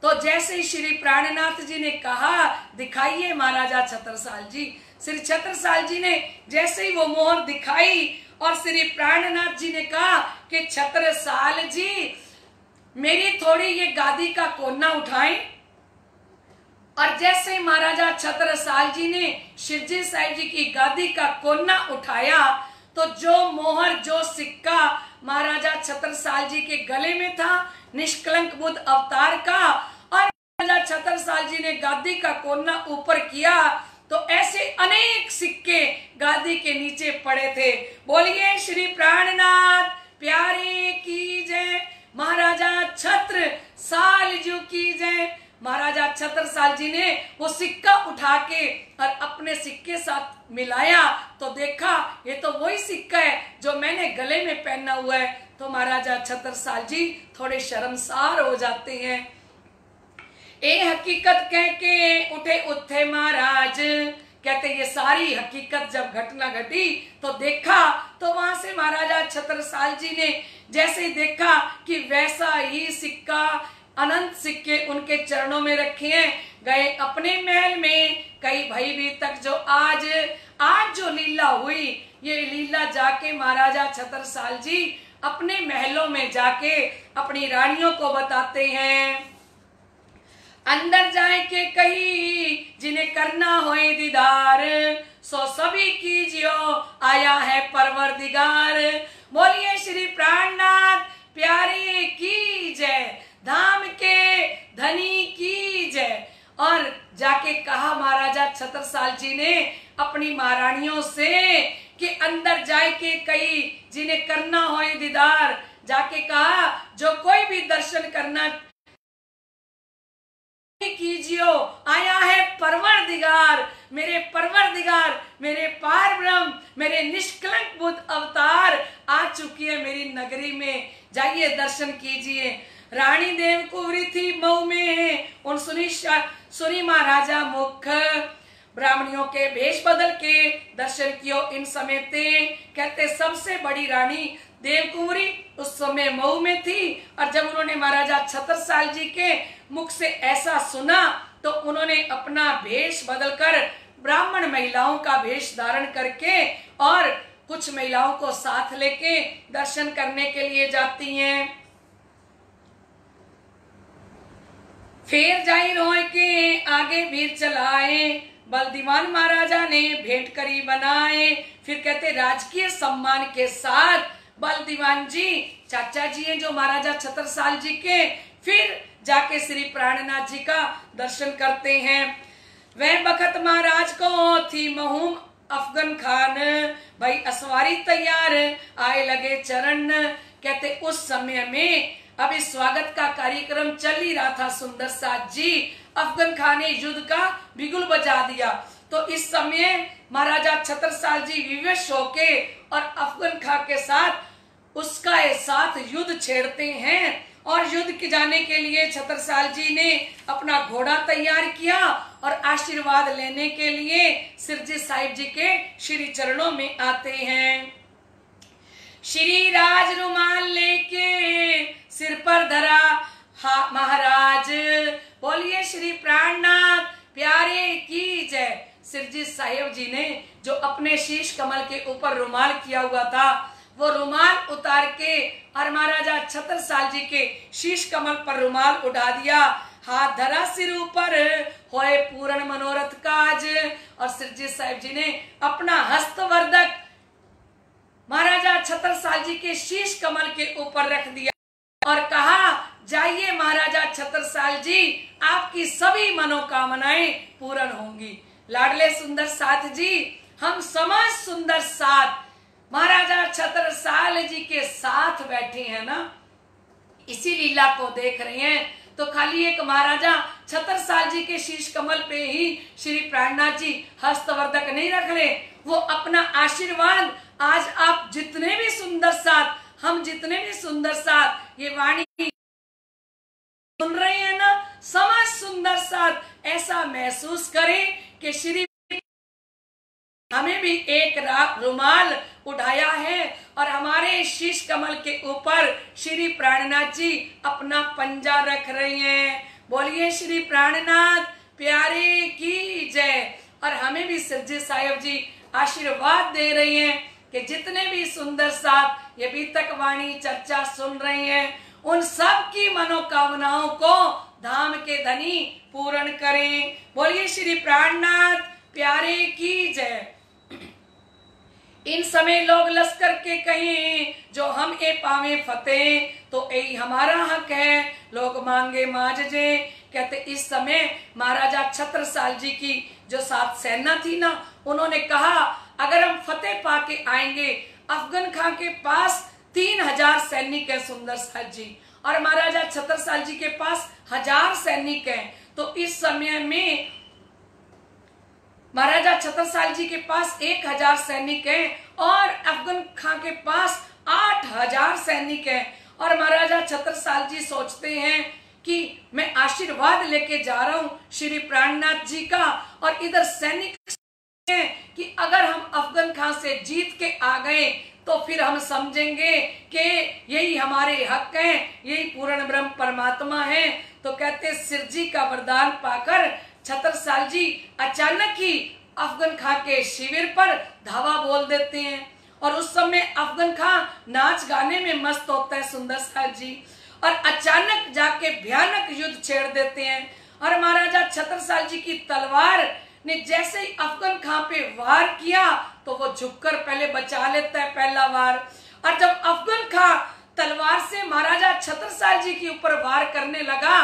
तो जैसे ही श्री प्राणनाथ जी ने कहा दिखाइए महाराजा छत्रसाल जी, श्री छत्रसाल जी ने जैसे ही वो मोहर दिखाई और श्री प्राणनाथ जी ने कहा कि छत्रसाल जी मेरी थोड़ी ये गादी का कोना उठाएं। और जैसे ही महाराजा छत्रसाल जी ने शिवजी साहिब जी की गादी का कोना उठाया तो जो मोहर जो सिक्का महाराजा छत्रसाल जी के गले में था निष्कलंक बुद्ध अवतार का, और महाराजा छत्रसाल जी ने गादी का कोना ऊपर किया तो ऐसे अनेक सिक्के गादी के नीचे पड़े थे। बोलिए श्री प्राणनाथ प्यारे की जय। महाराजा छत्रसाल जी की जय। महाराजा छत्रसाल जी ने वो सिक्का उठा के और अपने सिक्के साथ मिलाया तो देखा ये तो वही सिक्का है जो मैंने गले में पहना हुआ है। तो महाराजा छत्रसाल जी थोड़े शर्मसार हो जाते हैं। ए हकीकत कह के उठे उठे महाराज, कहते ये सारी हकीकत जब घटना घटी तो देखा तो वहां से महाराजा छत्रसाल जी ने जैसे ही देखा कि वैसा ही सिक्का अनंत सिक्के उनके चरणों में रखे हैं, गए अपने महल में। कई भाई तक जो आज जो लीला हुई ये लीला जाके महाराजा छत्रसाल जी अपने महलों में जाके अपनी रानियों को बताते हैं। अंदर जाए के कही जिन्हें करना होए दीदार, सो सभी कीजियो आया है परवरदिगार। बोलिए श्री प्राणनाथ प्यारे की जय, धाम के धनी की जय। और जाके कहा महाराजा छत्रसाल जी ने अपनी महारानियों से कि अंदर जाए के कही जिन्हें करना होए दीदार, जाके कहा जो कोई भी दर्शन करना कीजियो आया है परवरदिगार, मेरे पार ब्रह्म मेरे निष्कलंक बुद्ध अवतार आ चुकी है मेरी नगरी में, जाइए दर्शन कीजिए। रानी देव कुंवरी थी मऊ में, उन सुनी महाराजा मुख ब्राह्मणियों के भेष बदल के दर्शन कियो इन समेते। कहते सबसे बड़ी रानी देव कुंवरी उस समय मऊ में थी, और जब उन्होंने महाराजा छत्रसाल जी के मुख से ऐसा सुना तो उन्होंने अपना भेष बदलकर ब्राह्मण महिलाओं का भेष धारण करके और कुछ महिलाओं को साथ लेके दर्शन करने के लिए जाती हैं। फिर जाई रोए के आगे भीड़ चलाए, बलदीवान महाराजा ने भेंट करी बनाए। फिर कहते राजकीय सम्मान के साथ बलदीवान जी चाचा जी हैं जो महाराजा छत्रसाल जी के, फिर जाके श्री प्राणनाथ जी का दर्शन करते हैं। वह बखत महाराज को थी महूम अफगन खान, भाई असवारी तैयार आए लगे चरण। कहते उस समय में अभी स्वागत का कार्यक्रम चल ही रहा था। सुंदर साथ जी अफगन खान ने युद्ध का बिगुल बजा दिया। तो इस समय महाराजा छत्रसाल जी विवश होके और अफगन खान के साथ उसका साथ युद्ध छेड़ते हैं। और युद्ध के जाने के लिए छत्रसाल जी ने अपना घोड़ा तैयार किया और आशीर्वाद लेने के लिए सिरजी साहिब जी के श्री चरणों में आते हैं। श्री राज रुमाल लेके सिर पर धरा महाराज, बोलिए श्री प्राणनाथ प्यारे की जय। सिरजी साहिब जी ने जो अपने शीश कमल के ऊपर रुमाल किया हुआ था, वो रुमाल उतार के और महाराजा छत्रसाल जी के शीश कमल पर रुमाल उठा दिया। हाथ धरा सिर ऊपर, होए पूर्ण मनोरथ काज। और सिरजी साहिब जी ने अपना हस्तवर्धक महाराजा छत्रसाल जी के शीश कमल के ऊपर रख दिया और कहा जाइए महाराजा छत्रसाल जी, आपकी सभी मनोकामनाएं पूर्ण होंगी। लाडले सुंदर साथ जी, हम समाज सुंदर साथ महाराजा छत्रसाल जी के साथ बैठे हैं ना, इसी लीला को देख रहे हैं। तो खाली एक महाराजा छत्रसाल जी के शीश कमल पे ही श्री प्राणनाथ जी हस्तवर्धक नहीं रख ले, वो अपना आशीर्वाद आज आप जितने भी सुंदर साथ, हम जितने भी सुंदर साथ ये वाणी सुन रहे हैं ना, समाज सुंदर साथ ऐसा महसूस करें कि श्री हमें भी एक रुमाल उठाया है और हमारे शीश कमल के ऊपर श्री प्राणनाथ जी अपना पंजा रख रहे हैं। बोलिए श्री प्राणनाथ प्यारे की जय। और हमें भी सिरजी साहिब जी आशीर्वाद दे रही हैं कि जितने भी सुंदर साथ ये अभी तक वाणी चर्चा सुन रहे हैं, उन सब की मनोकामनाओं को धाम के धनी पूर्ण करें। बोलिए श्री प्राणनाथ प्यारे की जय। इन समय लोग लश्कर के कहें जो हम ए पावे फतेह, तो यही हमारा हक है, लोग मांगे माजजे। कहते इस समय महाराजा छत्रसाल जी की जो सात सेना थी ना, उन्होंने कहा अगर हम फतेह पाके आएंगे, अफगन खान के पास 3000 सैनिक है सुंदर साथ जी, और महाराजा छत्रसाल जी के पास 1000 सैनिक हैं। तो इस समय में महाराजा छत्रसाल जी के पास 1000 सैनिक हैं और अफगन खान के पास 8000 सैनिक हैं। और महाराजा छत्रसाल जी सोचते हैं कि मैं आशीर्वाद लेके जा रहा हूं श्री प्राणनाथ जी का, और इधर सैनिक हैं कि अगर हम अफगन खान से जीत के आ गए तो फिर हम समझेंगे कि यही हमारे हक हैं, यही पूर्ण ब्रह्म परमात्मा है। तो कहते सिरजी का वरदान पाकर छत्रसाल जी अचानक ही अफगन खान के शिविर पर धावा बोल देते हैं। और उस समय अफगन खान नाच गाने में मस्त होता है सुंदर साथ जी, और अचानक जाके भयानक युद्ध छेड़ देते हैं। और महाराजा छत्रसाल जी की तलवार ने जैसे ही अफगन खान पे वार किया तो वो झुककर पहले बचा लेता है पहला वार। और जब अफगन खान तलवार से महाराजा छत्रसाल जी के ऊपर वार करने लगा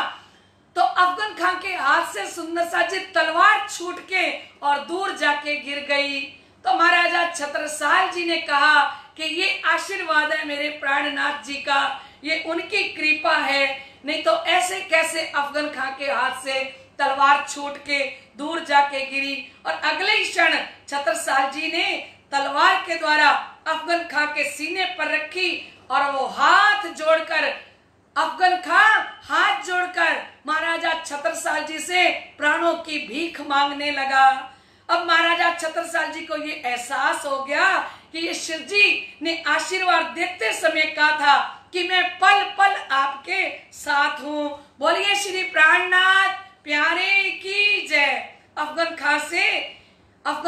तो अफगन खान के हाथ से सुंदर साथ जी तलवार छूट के और दूर जाके गिर गई। तो महाराजा छत्रसाल जी ने कहा कि ये आशीर्वाद है मेरे प्राणनाथ जी का, ये उनकी कृपा है, नहीं तो ऐसे कैसे अफगन खान के हाथ से तलवार छूट के दूर जाके गिरी। और अगले ही क्षण छत्रसाल जी ने तलवार के द्वारा अफगन खान के सीने पर रखी और वो हाथ जोड़कर अफगन खान हाथ जोड़कर महाराजा छत्रसाल जी से प्राणों की भीख मांगने लगा। अब महाराजा छत्रसाल जी को ये एहसास हो गया कि ये शिव जी ने आशीर्वाद देते समय कहा था कि मैं पल पल आपके साथ हूं। बोलिए श्री प्राणनाथ प्यारे की जय। अफगन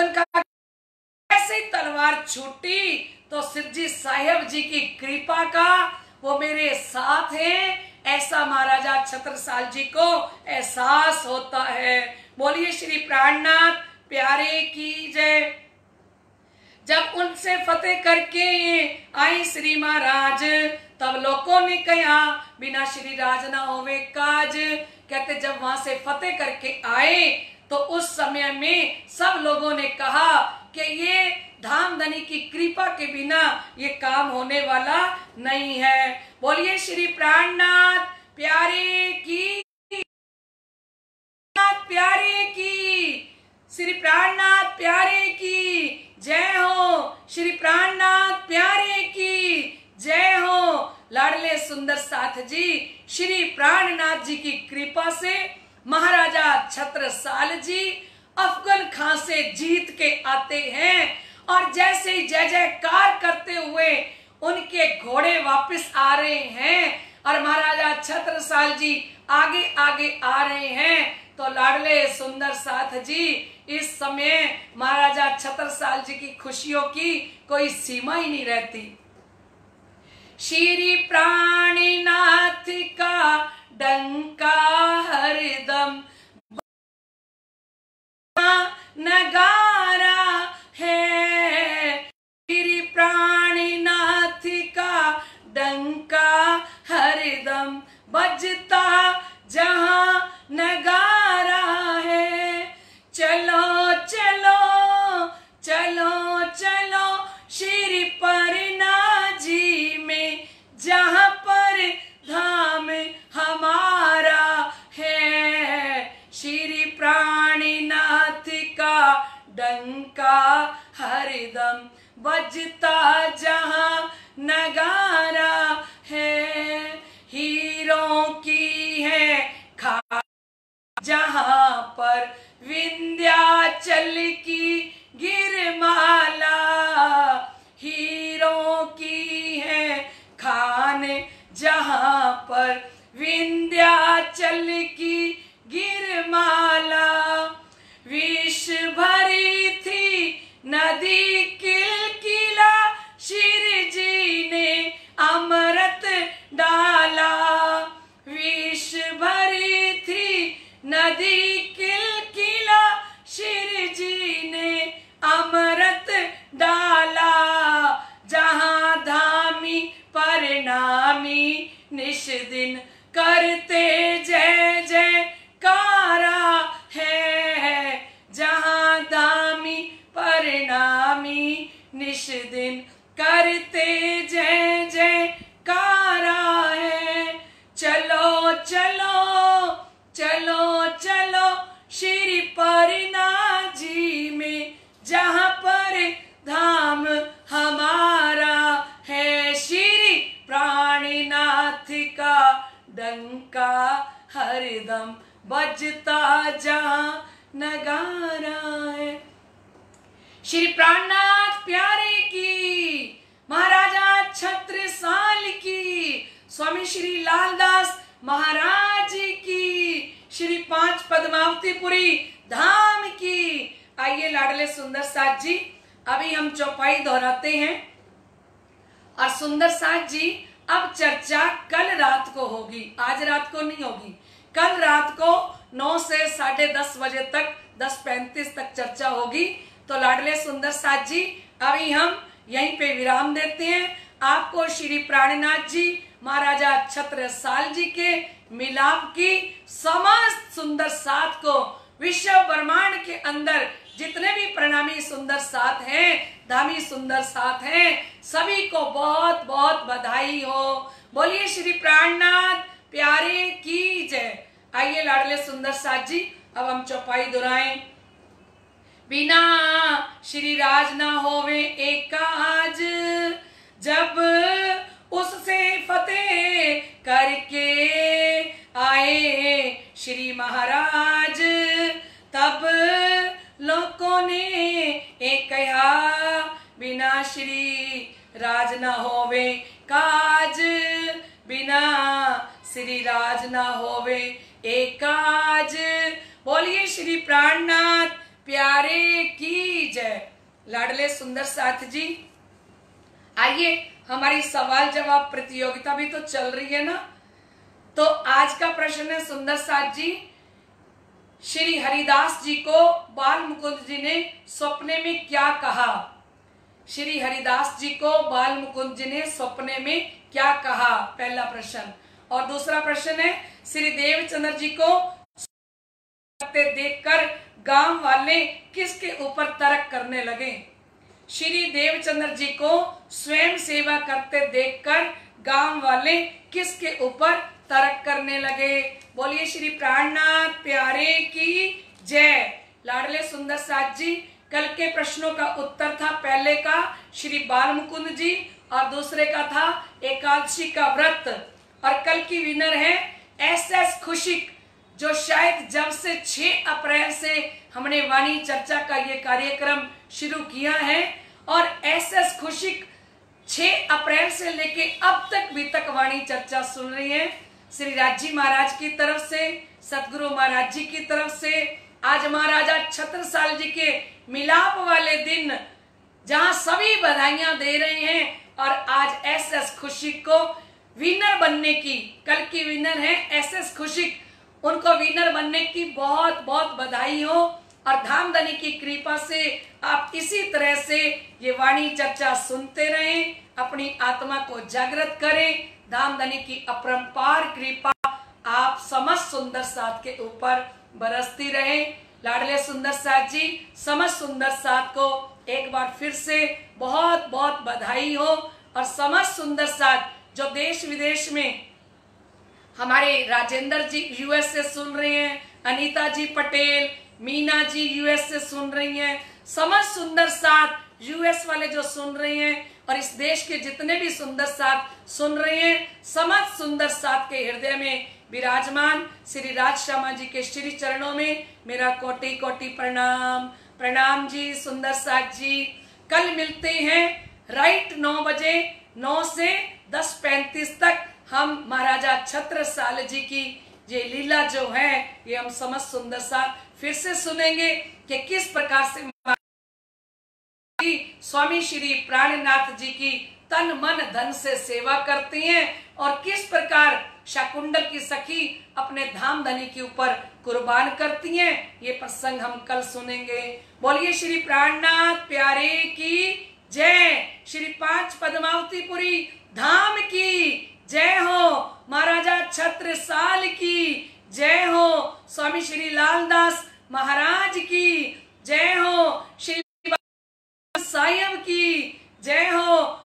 खान ऐसे ही तलवार अगर छूटी तो सिद्धि साहिब जी की कृपा का वो मेरे साथ है, ऐसा महाराजा छत्रसाल जी को एहसास होता है। बोलिए श्री प्राणनाथ प्यारे की जय। जब उनसे फतेह करके आई श्री महाराज, तब लोगों ने कहा बिना श्री राज ना होवे काज। कहते जब वहां से फतेह करके आए तो उस समय में सब लोगों ने कहा कि ये धामधनी की कृपा के बिना ये काम होने वाला नहीं है। बोलिए श्री प्राणनाथ प्यारे की, प्यारे की, श्री प्राणनाथ प्यारे की जय हो, श्री प्राणनाथ प्यारे की जय हो। लाडले सुंदर साथ जी श्री प्राणनाथ जी की कृपा से महाराजा छत्रसाल जी अफगन खां से जीत के आते हैं और जैसे ही जय जयकार करते हुए उनके घोड़े वापस आ रहे हैं और महाराजा छत्रसाल जी आगे आगे आ रहे हैं, तो लाडले सुंदर साथ जी इस समय महाराजा छत्रसाल जी की खुशियों की कोई सीमा ही नहीं रहती। श्री प्राणनाथ का डंका हरदम नगारा है, श्री प्राणनाथ का डंका हरदम बजता जहां नगारा है। चलो चलो चलो चलो श्री परना जी में, जहां पर धाम हमारा है। श्री प्राणनाथ का डंका हरदम बजता जहां नगारा है। हीरों की है खा जहां पर विंध्याचल की गिरमाला, हीरों की है खान जहां पर विंध्याचल की गिरमाला। विष भरी थी नदी किलकिला, श्री जी ने अमृत डाला। विष भरी थी नदी किलकिला, श्री जी ने अमृत डाला। जहां धामी परिणामी निश दिन करते जय जयकारा है। जहां धामी परिणामी निश दिन करते जय जयकारा है। चलो चलो चलो चलो श्री परना जी में, जहां पर धाम हमारा है। श्री प्राणनाथ का डंका हरदम बजता जहां नगारा है। श्री प्राणनाथ प्यारे की, महाराजा छत्रसाल की, स्वामी श्री लालदास महाराज की, श्री पांच पद्मावतीपुरी धाम की। आइए लाडले सुंदर साथ जी अभी हम चौपाई दोहराते हैं और सुंदर साथ जी अब चर्चा कल रात को होगी, आज रात को नहीं होगी। कल रात को 9 से 10:30 बजे तक 10:35 तक चर्चा होगी। तो लाडले सुंदर साथ जी अभी हम यहीं पे विराम देते हैं। आपको श्री प्राणनाथ जी महाराजा छत्रसाल जी के मिलाप की समस्त सुंदर साथ को, विश्व ब्रह्मांड के अंदर जितने भी प्रणामी सुंदर साथ हैं, धामी सुंदर साथ हैं, सभी को बहुत बहुत बधाई हो। बोलिए श्री प्राणनाथ प्यारे की जय। आइए लाडले सुंदर साथ जी अब हम चौपाई दोहराएं। बिना श्री राज ना होवे एक काज, जब उससे फतेह करके आए श्री महाराज, तब लोगों ने एक कहा बिना श्री राज ना होवे काज, बिना श्री राज ना होवे एक काज। बोलिए श्री प्राणनाथ प्यारे की जय। लाडले सुंदर साथ जी, आइए हमारी सवाल जवाब प्रतियोगिता भी तो चल रही है ना। तो आज का प्रश्न है सुंदर साथ जी, श्री हरिदास जी को बाल मुकुंद जी ने सपने में क्या कहा? श्री हरिदास जी को बाल मुकुंद जी ने सपने में क्या कहा, पहला प्रश्न। और दूसरा प्रश्न है, श्री देवचंद्र जी को देखकर गांव वाले किसके ऊपर तर्क करने लगे? श्री देवचंद्र जी को स्वयं सेवा करते देखकर गांव वाले किसके ऊपर तर्क करने लगे? बोलिए श्री प्राणनाथ प्यारे की जय। लाडले सुंदर साथ जी, कल के प्रश्नों का उत्तर था, पहले का श्री बाल मुकुंद जी और दूसरे का था एकादशी का व्रत। और कल की विनर है एसएस खुशिक, जो शायद जब से 6 अप्रैल से हमने वाणी चर्चा का ये कार्यक्रम शुरू किया है, और एसएस खुशिक 6 अप्रैल से लेके अब तक वाणी चर्चा सुन रही है। श्री राजी महाराज की तरफ से, सतगुरु महाराज जी की तरफ से, आज महाराजा छत्रसाल जी के मिलाप वाले दिन जहां सभी बधाइयां दे रहे हैं, और आज एसएस खुशिक को विनर बनने की, कल की विनर है एसएस खुशिक, उनको विनर बनने की बहुत बहुत बधाई हो। और धामधनी की कृपा से आप इसी तरह से ये वाणी चर्चा सुनते रहें, अपनी आत्मा को जागृत करें। धामधनी की अपरंपार कृपा आप समस्त सुंदर साथ के ऊपर बरसती रहे। लाडले सुंदर साथ जी, समस्त सुंदर साथ को एक बार फिर से बहुत बहुत बधाई हो। और समस्त सुंदर साथ जो देश विदेश में, हमारे राजेंद्र जी यूएस से सुन रहे हैं, अनीता जी पटेल, मीना जी यूएस से सुन रही हैं, समस्त सुंदर साथ यूएस वाले जो सुन रहे हैं, और इस देश के जितने भी सुंदर साथ सुन रहे हैं, समस्त सुंदर साथ के हृदय में विराजमान श्री राज श्यामा जी के श्री चरणों में मेरा कोटि कोटि प्रणाम। प्रणाम जी सुंदर साथ जी। कल मिलते हैं राइट 9 बजे, 9 से 10:35 तक हम महाराजा छत्रसाल जी की ये लीला जो है, ये हम समस्त सुंदर साथ फिर से सुनेंगे कि किस प्रकार से स्वामी श्री प्राणनाथ जी की तन मन धन से सेवा करती हैं, और किस प्रकार शाकुंडल की सखी अपने धामधनी के ऊपर कुर्बान करती हैं। ये प्रसंग हम कल सुनेंगे। बोलिए श्री प्राणनाथ प्यारे की जय। श्री 5 पद्मावतीपुरी धाम की जय हो। महाराजा छत्रसाल की जय हो। स्वामी श्री लालदास महाराज की जय हो। श्री साहेब की जय हो।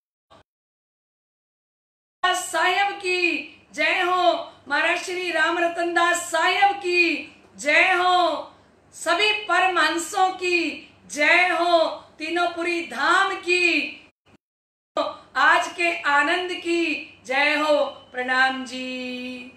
साहेब की जय हो। महाराज श्री राम रतन दास साहेब की जय हो। सभी परमहंसों की जय हो। तीनों पुरी धाम की, आज के आनंद की जय हो। प्रणाम जी।